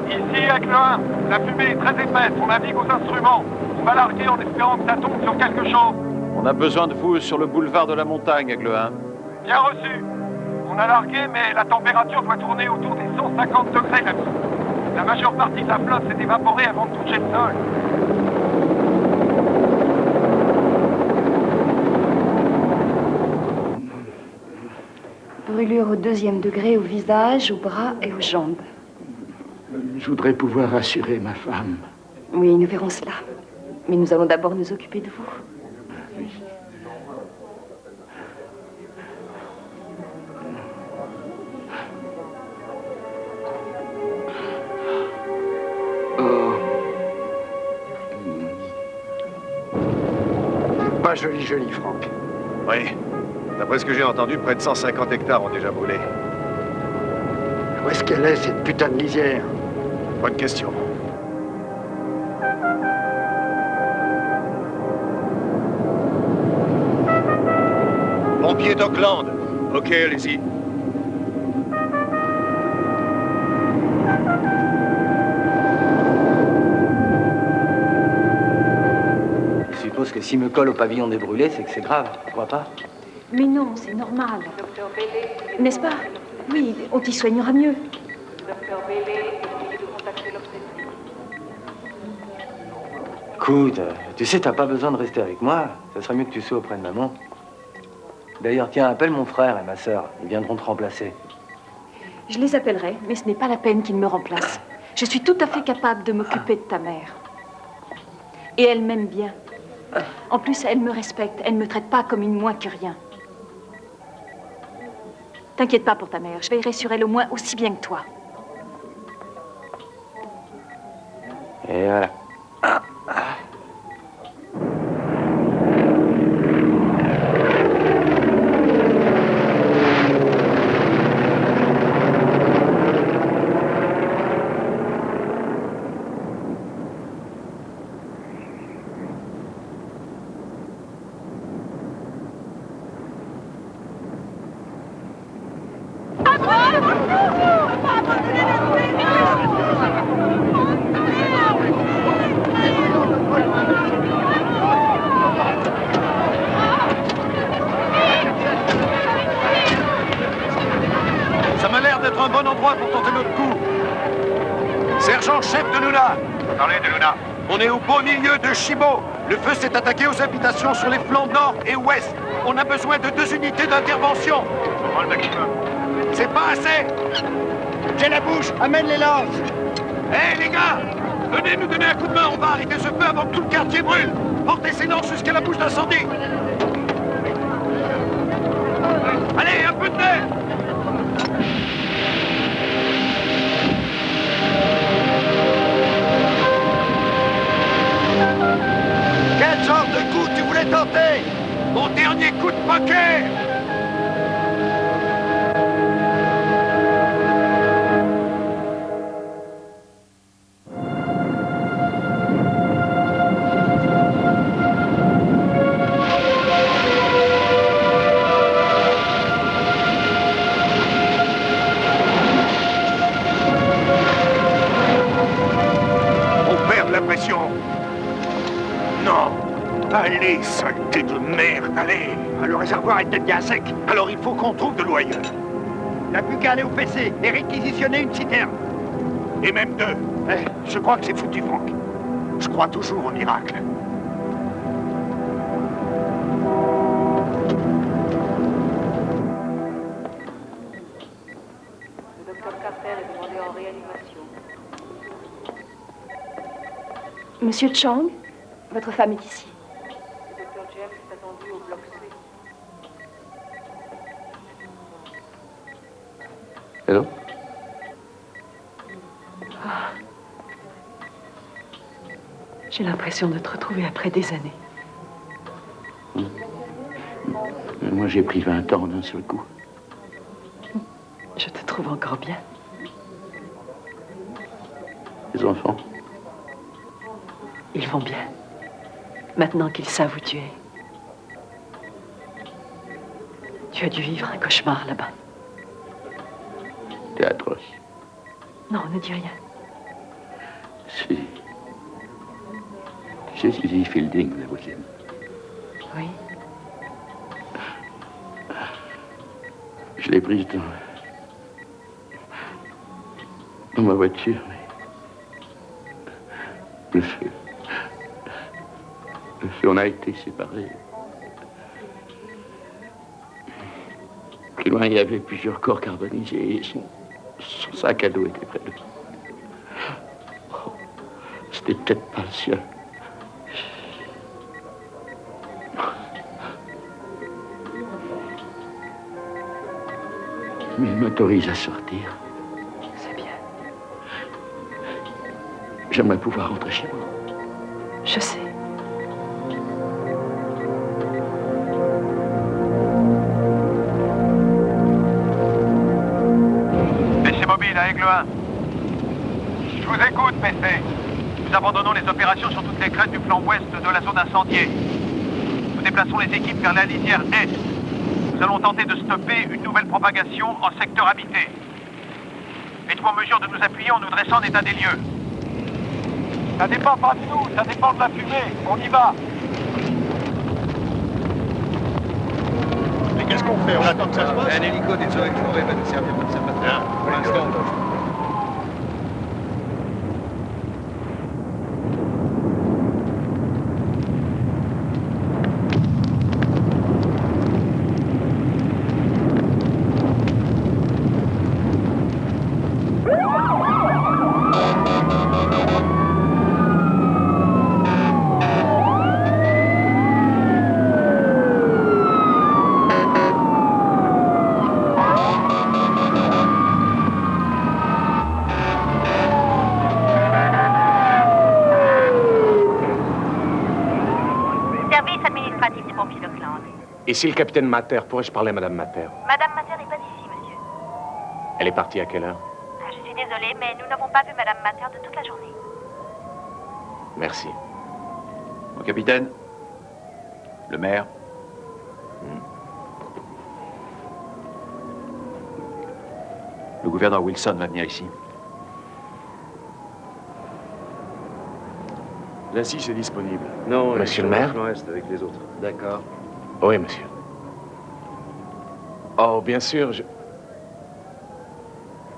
Ici, Aigle 1, la fumée est très épaisse, on navigue aux instruments. On va larguer en espérant que ça tombe sur quelque chose. On a besoin de vous sur le boulevard de la montagne, Aigle 1. Bien reçu. On a largué, mais la température doit tourner autour des 150 degrés là-dessous. La majeure partie de la flotte s'est évaporée avant de toucher le sol. Brûlure au 2e degré au visage, aux bras et aux jambes. Je voudrais pouvoir rassurer ma femme. Oui, nous verrons cela. Mais nous allons d'abord nous occuper de vous. Oui. Pas joli, joli, Franck. Oui. D'après ce que j'ai entendu, près de 150 hectares ont déjà brûlé. Où est-ce qu'elle est, cette putain de lisière? Bonne question. Pompiers d'Auckland. Ok, allez-y. Je suppose que s'il me colle au pavillon des brûlés, c'est que c'est grave, tu crois pas? Mais non, c'est normal. N'est-ce pas? Oui, on t'y soignera mieux. Écoute, tu sais, t'as pas besoin de rester avec moi. Ça serait mieux que tu sois auprès de maman. D'ailleurs, tiens, appelle mon frère et ma sœur. Ils viendront te remplacer. Je les appellerai, mais ce n'est pas la peine qu'ils me remplacent. Je suis tout à fait capable de m'occuper de ta mère. Et elle m'aime bien. En plus, elle me respecte. Elle ne me traite pas comme une moins que rien. T'inquiète pas pour ta mère. Je veillerai sur elle au moins aussi bien que toi. Et voilà. Ça m'a l'air d'être un bon endroit pour tenter notre coup. Sergent-chef de Luna. Parlez de Luna. On est au beau milieu de Chibo. Le feu s'est attaqué aux habitations sur les flancs nord et ouest. On a besoin de 2 unités d'intervention. On prend le maximum. C'est pas assez. J'ai la bouche, amène les lances. Hé les gars, venez nous donner un coup de main, on va arrêter ce feu avant que tout le quartier brûle. Portez ces lances jusqu'à la bouche d'incendie. Allez, un peu de nez. Quel genre de coup tu voulais tenter? Mon dernier coup de poker. Non. Allez, saleté de merde, allez. Le réservoir est peut-être bien sec. Alors il faut qu'on trouve de l'eau ailleurs. Il n'a plus qu'à aller au PC et réquisitionner une citerne. Et même 2. Je crois que c'est foutu, Franck. Je crois toujours au miracle. Le docteur Carter est demandé en réanimation. Monsieur Chang, votre femme est ici. Le docteur James est attendu au bloc C. Allô? J'ai l'impression de te retrouver après des années. Moi, j'ai pris 20 ans d'un seul coup. Je te trouve encore bien. Les enfants? Ils vont bien. Maintenant qu'ils savent où tu es. Tu as dû vivre un cauchemar là-bas. T'es atroce. Non, ne dis rien. Si. Tu sais, Suzy Fielding, la voisine. Oui. Je l'ai prise dans ma voiture, mais le feu, on a été séparés. Plus loin, il y avait plusieurs corps carbonisés et son sac à dos était près de lui. Oh, c'était peut-être pas le sien. Mais il m'autorise à sortir. C'est bien. J'aimerais pouvoir rentrer chez moi. Je sais. PC mobile à Aigle 1. Je vous écoute, PC. Nous abandonnons les opérations sur toutes les crêtes du flanc ouest de la zone incendiée. Nous déplaçons les équipes vers la lisière est. Nous allons tenter de stopper une nouvelle propagation en secteur habité. Êtes-vous en mesure de nous appuyer en nous dressant en état des lieux? Ça dépend pas de nous, ça dépend de la fumée. On y va. Mais qu'est-ce qu'on fait? On attend que ça se passe? Un hélico des eaux explorées va nous servir d'observateur. Pour l'instant, Ici le capitaine Mater. Pourrais-je parler à Madame Mater? Madame Mater n'est pas ici, monsieur. Elle est partie à quelle heure? Je suis désolée, mais nous n'avons pas vu Madame Mater de toute la journée. Merci. Mon capitaine, le maire. Le gouverneur Wilson va venir ici. L'assise est disponible. Non, Monsieur le maire? Nord-Est avec les autres. D'accord. Oui, monsieur. Oh, bien sûr,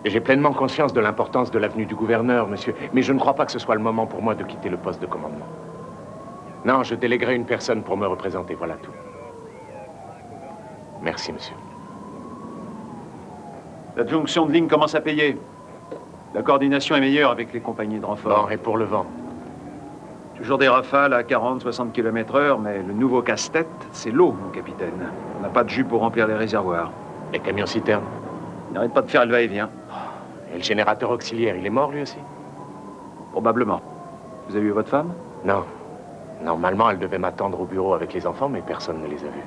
j'ai pleinement conscience de l'importance de l'avenue du gouverneur, monsieur, mais je ne crois pas que ce soit le moment pour moi de quitter le poste de commandement. Non, je déléguerai une personne pour me représenter, voilà tout. Merci, monsieur. La jonction de ligne commence à payer. La coordination est meilleure avec les compagnies de renfort. Bon, et pour le vent? Toujours des rafales à 40-60 km/h, mais le nouveau casse-tête, c'est l'eau, mon capitaine. On n'a pas de jus pour remplir les réservoirs. Les camions-citernes? Ils n'arrêtent pas de faire le va-et-vient. Et le générateur auxiliaire, il est mort, lui aussi? Probablement. Vous avez vu votre femme? Non. Normalement, elle devait m'attendre au bureau avec les enfants, mais personne ne les a vus.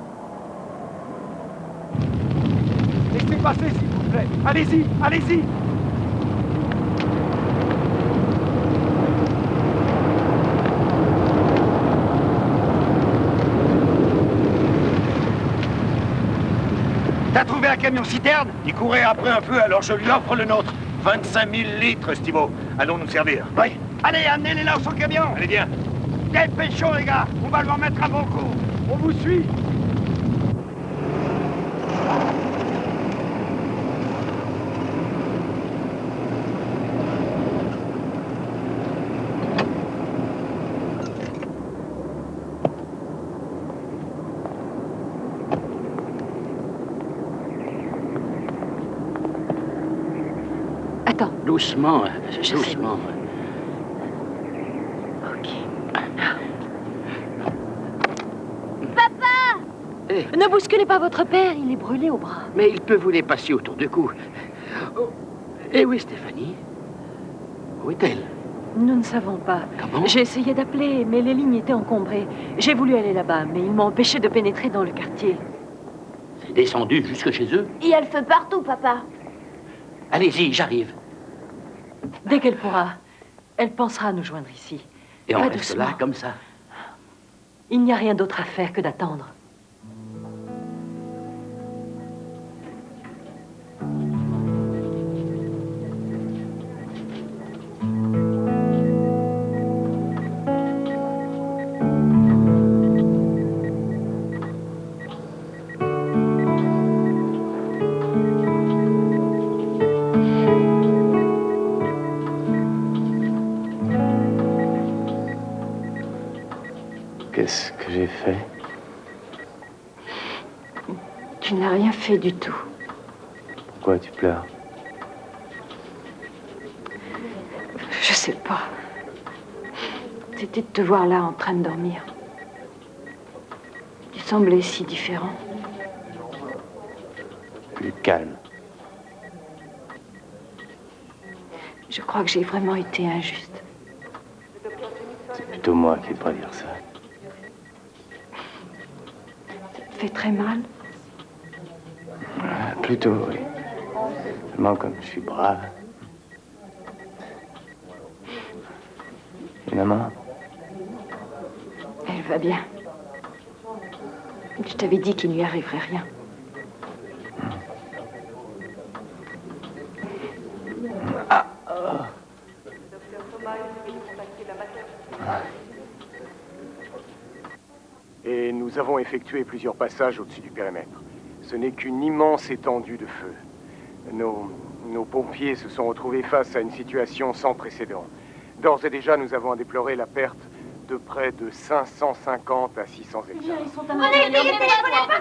Laissez passer, s'il vous plaît. Allez-y, allez-y. T'as trouvé un camion-citerne? Il courait après un feu, alors je lui offre le nôtre. 25 000 litres, Stivo. Allons nous servir. Oui. Allez, amenez-les là au son camion. Allez, viens. Dépêchons, les gars. On va le remettre à bon coup. On vous suit. Attends. Doucement, Je doucement. Ok. Papa! Ne bousculez pas votre père, il est brûlé au bras. Mais il peut vous les passer autour du cou. Oh. Et où est Stéphanie? Où est-elle? Nous ne savons pas. Comment? J'ai essayé d'appeler, mais les lignes étaient encombrées. J'ai voulu aller là-bas, mais ils m'ont empêché de pénétrer dans le quartier. C'est descendu jusque chez eux? Il y a le feu partout, papa. Allez-y, j'arrive. Dès qu'elle pourra, elle pensera à nous joindre ici. Et on Pas reste doucement. là, comme ça. Il n'y a rien d'autre à faire que d'attendre. Qu'est-ce que j'ai fait? Tu n'as rien fait du tout. Pourquoi tu pleures? Je sais pas. C'était de te voir là en train de dormir. Tu semblais si différent. Plus calme. Je crois que j'ai vraiment été injuste. C'est plutôt moi qui devrais dire ça. Ça te fait très mal. Plutôt, oui. Seulement comme je suis brave. Et maman? Elle va bien. Je t'avais dit qu'il ne lui arriverait rien. Et nous avons effectué plusieurs passages au-dessus du périmètre. Ce n'est qu'une immense étendue de feu. Nos pompiers se sont retrouvés face à une situation sans précédent. D'ores et déjà, nous avons à déplorer la perte de près de 550 à 600 hectares. Ils sont à l'intérieur.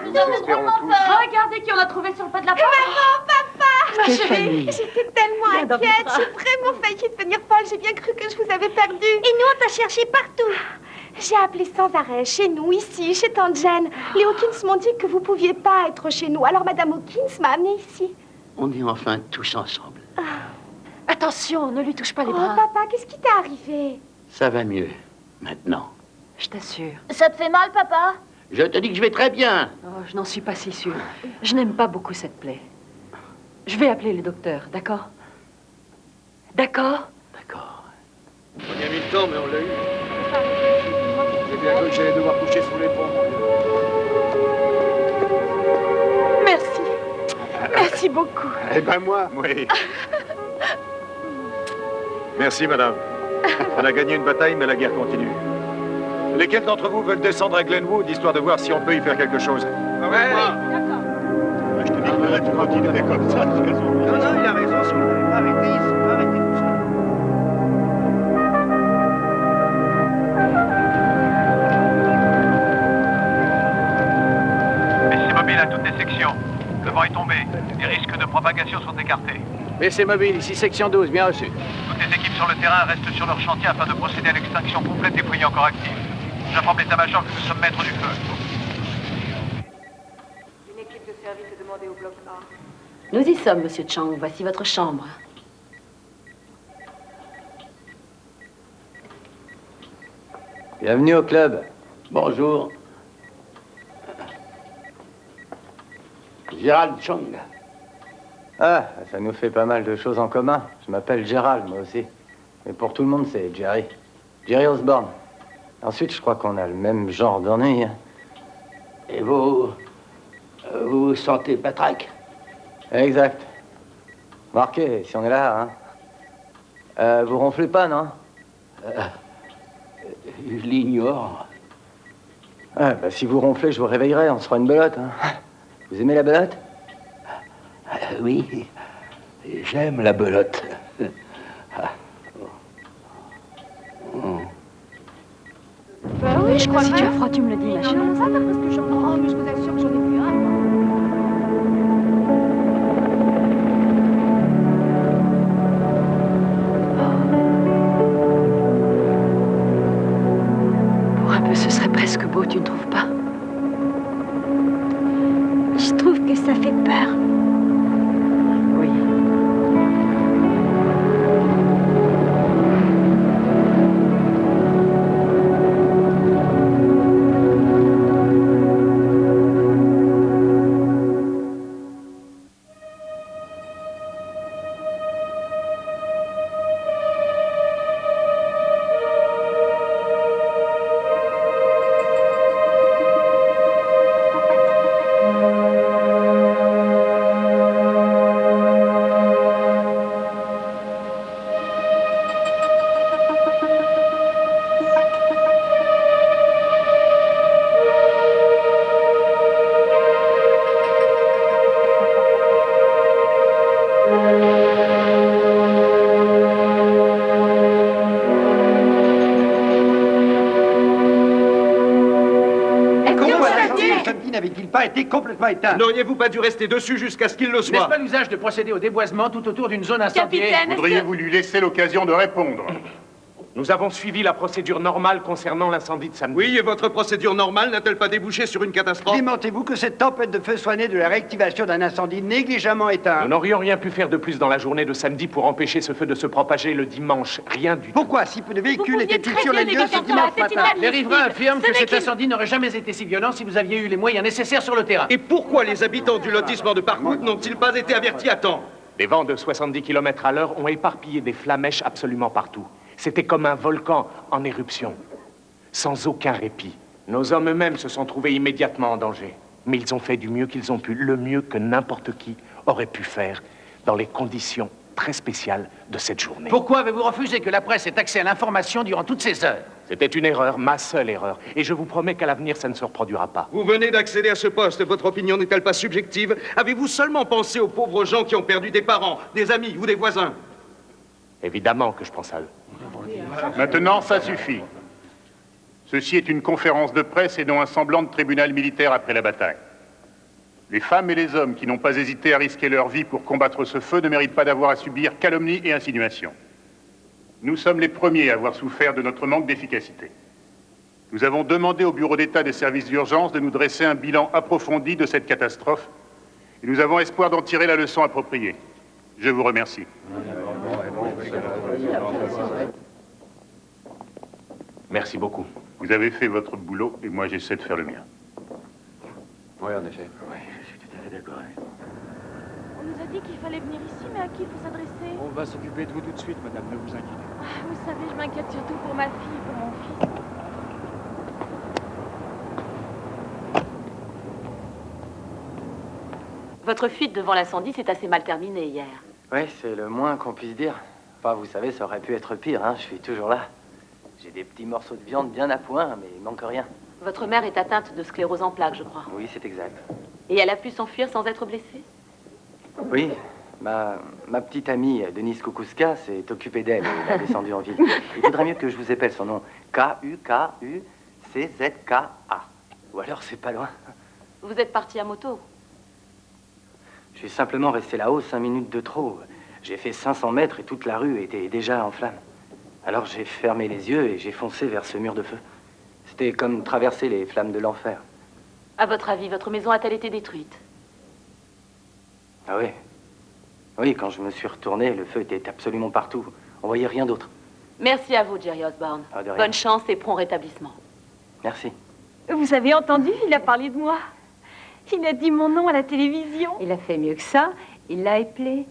Nous espérons tous... Regardez qui on a trouvé sur le pas de la porte. Maman, papa! Ma Stéphanie. chérie. J'étais tellement Viens dans mes inquiète. bras. J'ai vraiment failli devenir folle. J'ai bien cru que je vous avais perdu. Et nous, on t'a cherché partout. J'ai appelé sans arrêt, chez nous, ici, chez Tante Jane. Les Hawkins m'ont dit que vous pouviez pas être chez nous. Alors Madame Hawkins m'a amenée ici. On est enfin tous ensemble. Attention, ne lui touche pas les bras. Oh, papa, qu'est-ce qui t'est arrivé? Ça va mieux, maintenant. Je t'assure. Ça te fait mal, papa? Je te dis que je vais très bien. Oh, je n'en suis pas si sûre. Je n'aime pas beaucoup cette plaie. Je vais appeler le docteur, d'accord? D'accord? On y a mis le temps, mais on l'a eu. J'ai bien cru que j'allais devoir coucher sous les ponts. Merci. Merci beaucoup. Eh ben moi, oui. Merci, madame. On a gagné une bataille, mais la guerre continue. Lesquels d'entre vous veulent descendre à Glenwood, histoire de voir si on peut y faire quelque chose? Ouais. Je te dis que là, tu continues comme ça, tu as raison. Non, non, il a raison, si vous ne voulez pas arrêter, il faut pas arrêter tout ça. Baissez mobile à toutes les sections. Le vent est tombé. Les risques de propagation sont écartés. Baissez mobile, ici section 12, bien reçu. Toutes les équipes sur le terrain restent sur leur chantier afin de procéder à l'extinction complète des foyers encore actifs. J'informe l'état-major que nous sommes maîtres du feu. Une équipe de service est demandée au bloc A. Nous y sommes, monsieur Chang. Voici votre chambre. Bienvenue au club. Bonjour. Gérald Chang. Ah, ça nous fait pas mal de choses en commun. Je m'appelle Gérald, moi aussi. Mais pour tout le monde, c'est Jerry. Jerry Osborne. Ensuite, je crois qu'on a le même genre d'ennui. Et vous... vous vous sentez patraque? Exact. Marquez, si on est là, hein. Vous ronflez pas, non? Je l'ignore. Ah, bah, si vous ronflez, je vous réveillerai, on se fera une belote, hein. Vous aimez la belote? Oui, j'aime la belote. Bah oui, je crois que si tu as froid, tu me le dis, ma chérie. Non, ça va parce que j'en ai. Mais je vous assure que j'en ai plus un. Pour un peu, ce serait presque beau, tu ne trouves pas? Je trouve que ça fait peur. Oui. N'avait-il pas été complètement éteint? N'auriez-vous pas dû rester dessus jusqu'à ce qu'il le soit? N'est-ce pas l'usage de procéder au déboisement tout autour d'une zone incendiée? Voudriez-vous lui laisser l'occasion de répondre? Nous avons suivi la procédure normale concernant l'incendie de samedi. Oui, et votre procédure normale n'a-t-elle pas débouché sur une catastrophe? Démentez-vous que cette tempête de feu soit née de la réactivation d'un incendie négligemment éteint? Nous n'aurions rien pu faire de plus dans la journée de samedi pour empêcher ce feu de se propager le dimanche. Rien du tout. Pourquoi si peu de véhicules étaient-ils sur les lieux ce dimanche matin? Les riverains affirment que cet incendie n'aurait jamais été si violent si vous aviez eu les moyens nécessaires sur le terrain. Et pourquoi les habitants du lotissement de Parkwood n'ont-ils pas été avertis à temps? Des vents de 70 km à l'heure ont éparpillé des flamèches absolument partout. C'était comme un volcan en éruption, sans aucun répit. Nos hommes eux-mêmes se sont trouvés immédiatement en danger. Mais ils ont fait du mieux qu'ils ont pu, le mieux que n'importe qui aurait pu faire dans les conditions très spéciales de cette journée. Pourquoi avez-vous refusé que la presse ait accès à l'information durant toutes ces heures? C'était une erreur, ma seule erreur. Et je vous promets qu'à l'avenir, ça ne se reproduira pas. Vous venez d'accéder à ce poste, votre opinion n'est-elle pas subjective? Avez-vous seulement pensé aux pauvres gens qui ont perdu des parents, des amis ou des voisins? Évidemment que je pense à eux. Maintenant, ça suffit. Ceci est une conférence de presse et non un semblant de tribunal militaire après la bataille. Les femmes et les hommes qui n'ont pas hésité à risquer leur vie pour combattre ce feu ne méritent pas d'avoir à subir calomnies et insinuations. Nous sommes les premiers à avoir souffert de notre manque d'efficacité. Nous avons demandé au Bureau d'État des services d'urgence de nous dresser un bilan approfondi de cette catastrophe et nous avons espoir d'en tirer la leçon appropriée. Je vous remercie. Merci beaucoup. Vous avez fait votre boulot et moi j'essaie de faire le mien. Oui, en effet. Oui, je suis tout à fait d'accord avec vous. On nous a dit qu'il fallait venir ici, mais à qui il faut s'adresser? On va s'occuper de vous tout de suite, madame, ne vous inquiétez pas. Ah, vous savez, je m'inquiète surtout pour ma fille et pour mon fils. Votre fuite devant l'incendie s'est assez mal terminée hier. Oui, c'est le moins qu'on puisse dire. Enfin, vous savez, ça aurait pu être pire, hein. Je suis toujours là. J'ai des petits morceaux de viande bien à point, mais il manque rien. Votre mère est atteinte de sclérose en plaques, je crois. Oui, c'est exact. Et elle a pu s'enfuir sans être blessée? Oui, ma petite amie Denise Kukuska s'est occupée d'elle et l'a descendue en ville. Il vaudrait mieux que je vous épelle son nom. Kukuczka. Ou alors c'est pas loin. Vous êtes parti à moto? Je suis simplement resté là-haut 5 minutes de trop. J'ai fait 500 mètres et toute la rue était déjà en flammes. Alors j'ai fermé les yeux et j'ai foncé vers ce mur de feu. C'était comme traverser les flammes de l'enfer. À votre avis, votre maison a-t-elle été détruite? Ah oui. Oui, quand je me suis retourné, le feu était absolument partout. On voyait rien d'autre. Merci à vous, Jerry Osborne. Ah, de rien. Bonne chance et prompt rétablissement. Merci. Vous avez entendu? Il a parlé de moi. Il a dit mon nom à la télévision. Il a fait mieux que ça. Il l'a appelé.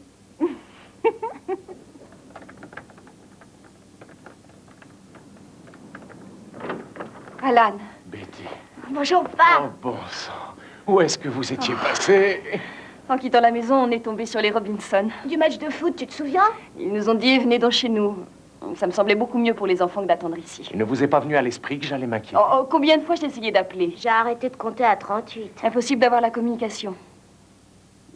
Alan. Betty. Bonjour, papa. Oh, bon sang. Où est-ce que vous étiez passé? En quittant la maison, on est tombé sur les Robinson. Du match de foot, tu te souviens? Ils nous ont dit, venez donc chez nous. Ça me semblait beaucoup mieux pour les enfants que d'attendre ici. Il ne vous est pas venu à l'esprit que j'allais m'inquiéter? Oh, combien de fois j'ai essayé d'appeler? J'ai arrêté de compter à 38. Impossible d'avoir la communication.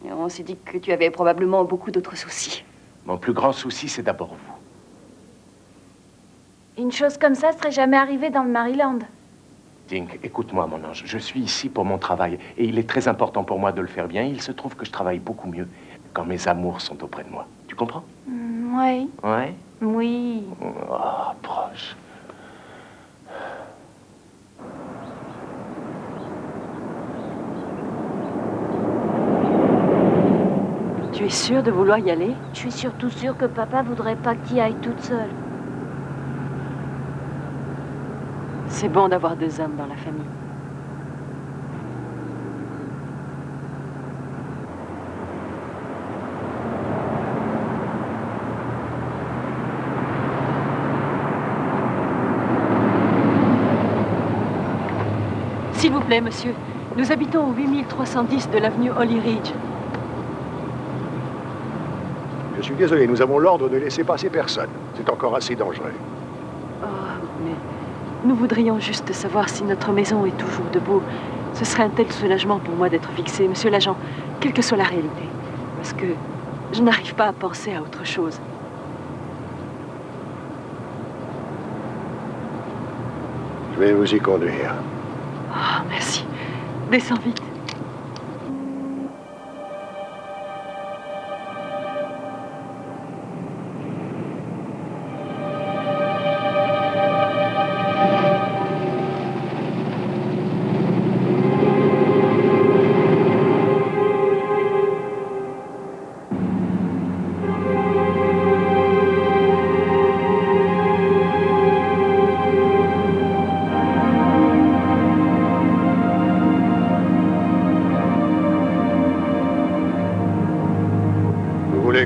Et on s'est dit que tu avais probablement beaucoup d'autres soucis. Mon plus grand souci, c'est d'abord vous. Une chose comme ça serait jamais arrivée dans le Maryland. Dink, écoute-moi, mon ange. Je suis ici pour mon travail et il est très important pour moi de le faire bien. Il se trouve que je travaille beaucoup mieux quand mes amours sont auprès de moi. Tu comprends? Oui. Ouais? Oui. Oh, proche. Tu es sûre de vouloir y aller? Je suis surtout sûre que papa voudrait pas que tu y ailles toute seule. C'est bon d'avoir 2 hommes dans la famille. S'il vous plaît, monsieur, nous habitons au 8310 de l'avenue Holly Ridge. Je suis désolé, nous avons l'ordre de laisser passer personne. C'est encore assez dangereux. Oh, mais nous voudrions juste savoir si notre maison est toujours debout. Ce serait un tel soulagement pour moi d'être fixé, monsieur l'agent, quelle que soit la réalité. Parce que je n'arrive pas à penser à autre chose. Je vais vous y conduire. Oh, merci. Descends vite.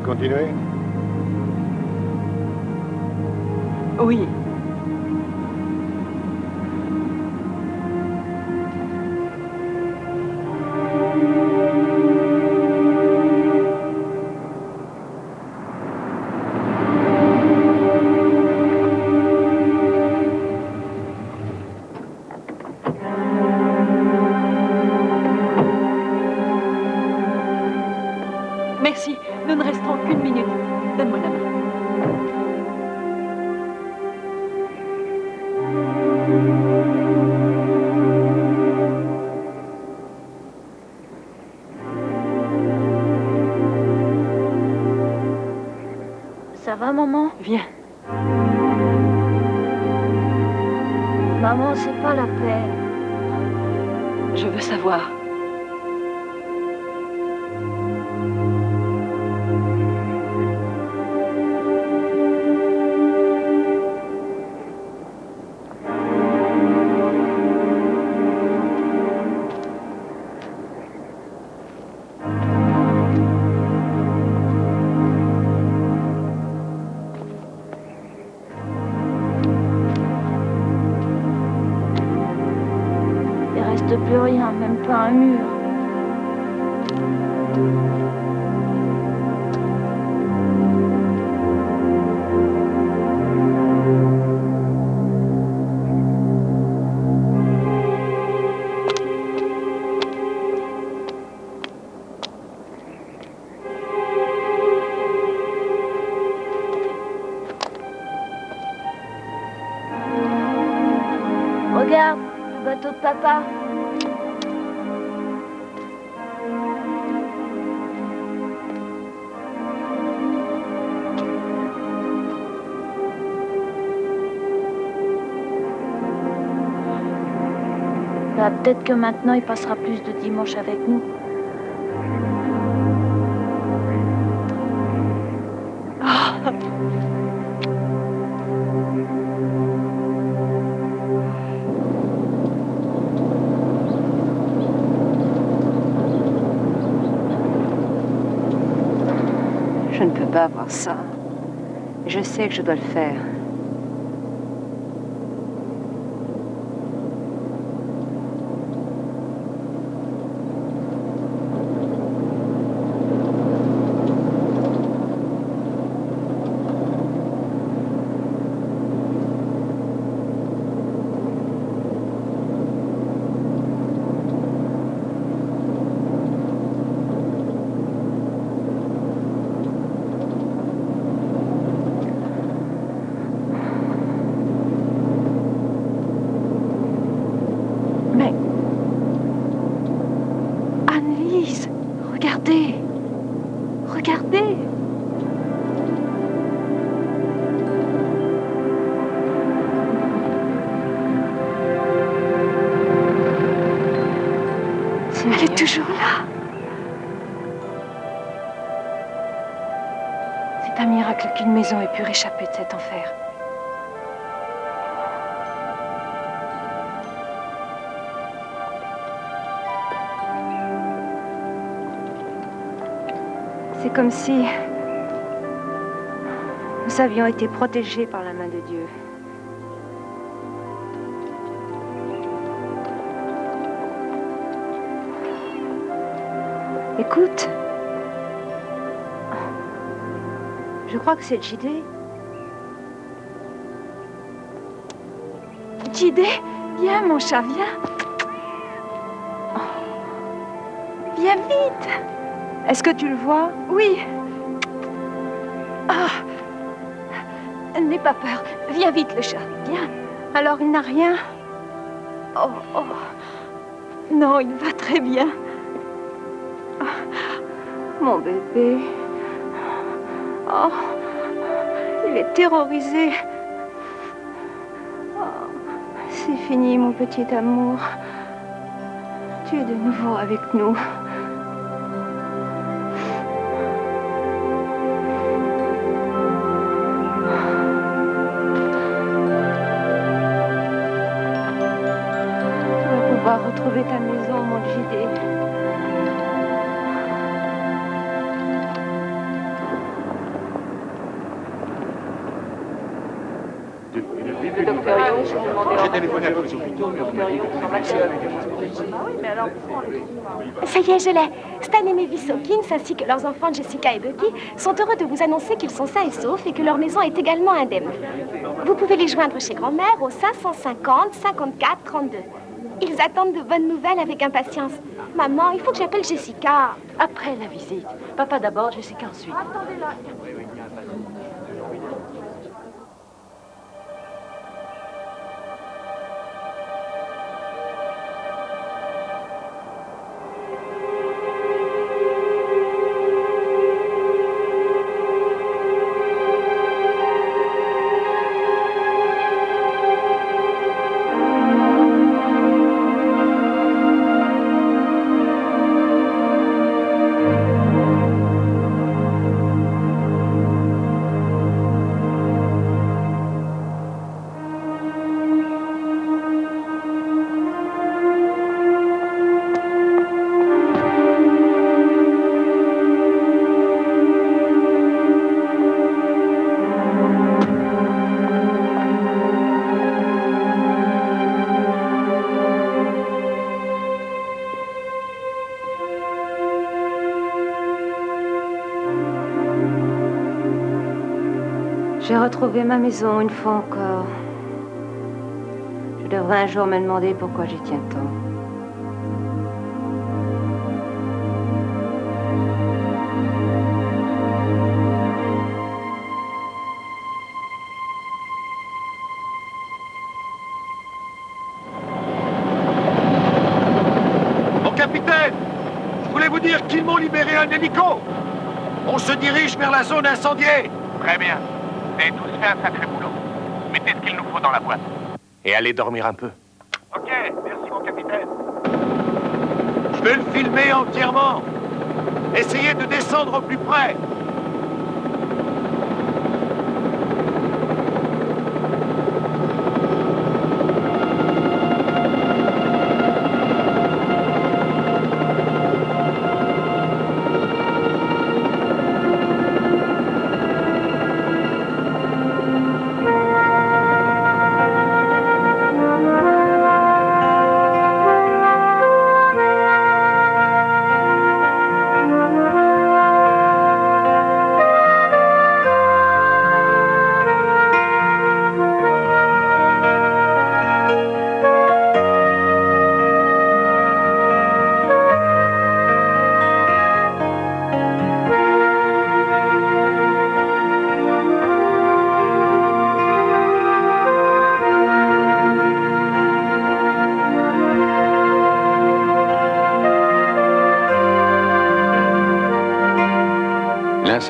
Continuer? Oui. Merci. Nous ne resterons qu'une minute. Donne-moi la main. Ça va, maman? Viens. Maman, c'est pas la peine. Je veux savoir. reste plus rien, même pas un mur. Regarde, le bateau de papa. Bah, peut-être que maintenant il passera plus de dimanches avec nous. Je ne peux pas avoir ça. Je sais que je dois le faire. Regardez. Regardez. Elle est toujours là. C'est un miracle qu'une maison ait pu réchapper de cet enfer. C'est comme si nous avions été protégés par la main de Dieu. Écoute, je crois que c'est JD. JD, viens mon chat, viens. Viens vite. Est-ce que tu le vois? Oui. Ah. N'aie pas peur. Viens vite, le chat. Viens. Alors, il n'a rien? Oh, oh. Non, il va très bien. Oh. Mon bébé. Oh. Il est terrorisé. Oh. C'est fini, mon petit amour. Tu es de nouveau avec nous. Retrouver ta maison, mon JD. J'ai téléphoné à tous les hôpitaux, Ça y est, je l'ai. Stan et Mavis Hawkins, ainsi que leurs enfants Jessica et Bucky, sont heureux de vous annoncer qu'ils sont sains et saufs et que leur maison est également indemne. Vous pouvez les joindre chez grand-mère au 550 54 32. Ils attendent de bonnes nouvelles avec impatience. Maman, il faut que j'appelle Jessica. Après la visite. Papa d'abord, Jessica ensuite. Attendez-la. retrouver ma maison une fois encore. Je devrais un jour me demander pourquoi j'y tiens tant. Mon capitaine, je voulais vous dire qu'ils m'ont libéré un hélico. On se dirige vers la zone incendiée. Très bien. Vous avez tous fait un sacré boulot. Mettez ce qu'il nous faut dans la boîte. Et allez dormir un peu. Ok, merci mon capitaine. Je vais le filmer entièrement. Essayez de descendre au plus près.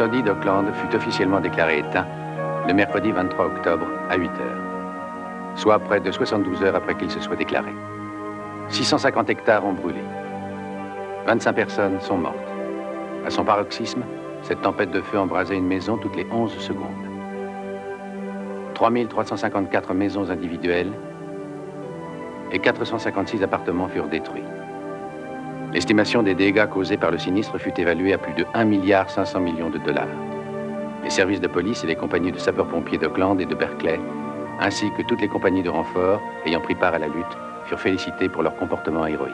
L'incendie d'Auckland fut officiellement déclaré éteint le mercredi 23 octobre à 8 heures, soit près de 72 heures après qu'il se soit déclaré. 650 hectares ont brûlé. 25 personnes sont mortes. À son paroxysme, cette tempête de feu embrasait une maison toutes les 11 secondes. 3354 maisons individuelles et 456 appartements furent détruits. L'estimation des dégâts causés par le sinistre fut évaluée à plus de 1,5 milliard de dollars. Les services de police et les compagnies de sapeurs-pompiers d'Auckland et de Berkeley, ainsi que toutes les compagnies de renfort ayant pris part à la lutte, furent félicités pour leur comportement héroïque.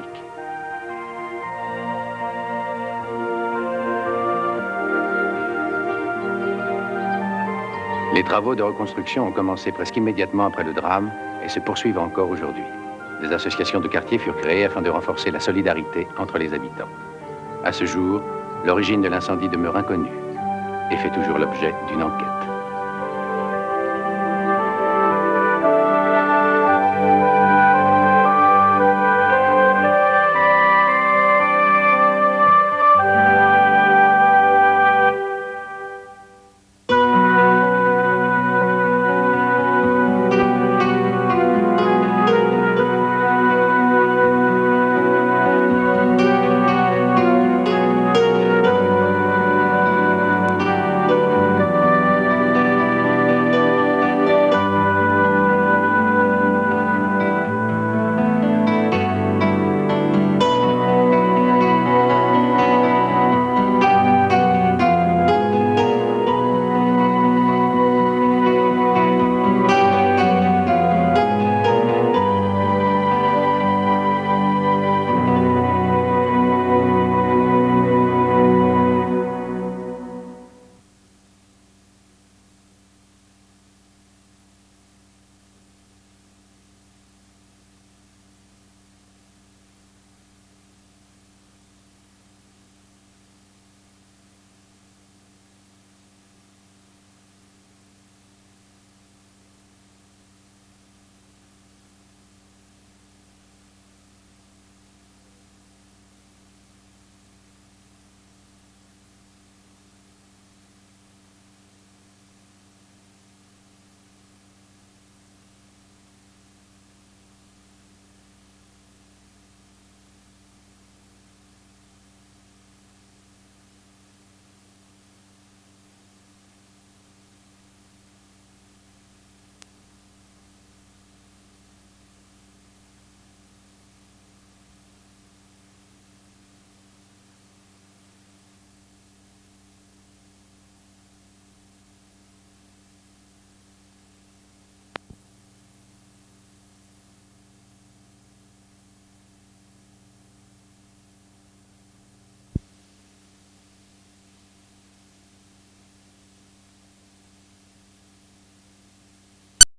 Les travaux de reconstruction ont commencé presque immédiatement après le drame et se poursuivent encore aujourd'hui. Des associations de quartier furent créées afin de renforcer la solidarité entre les habitants. À ce jour, l'origine de l'incendie demeure inconnue et fait toujours l'objet d'une enquête.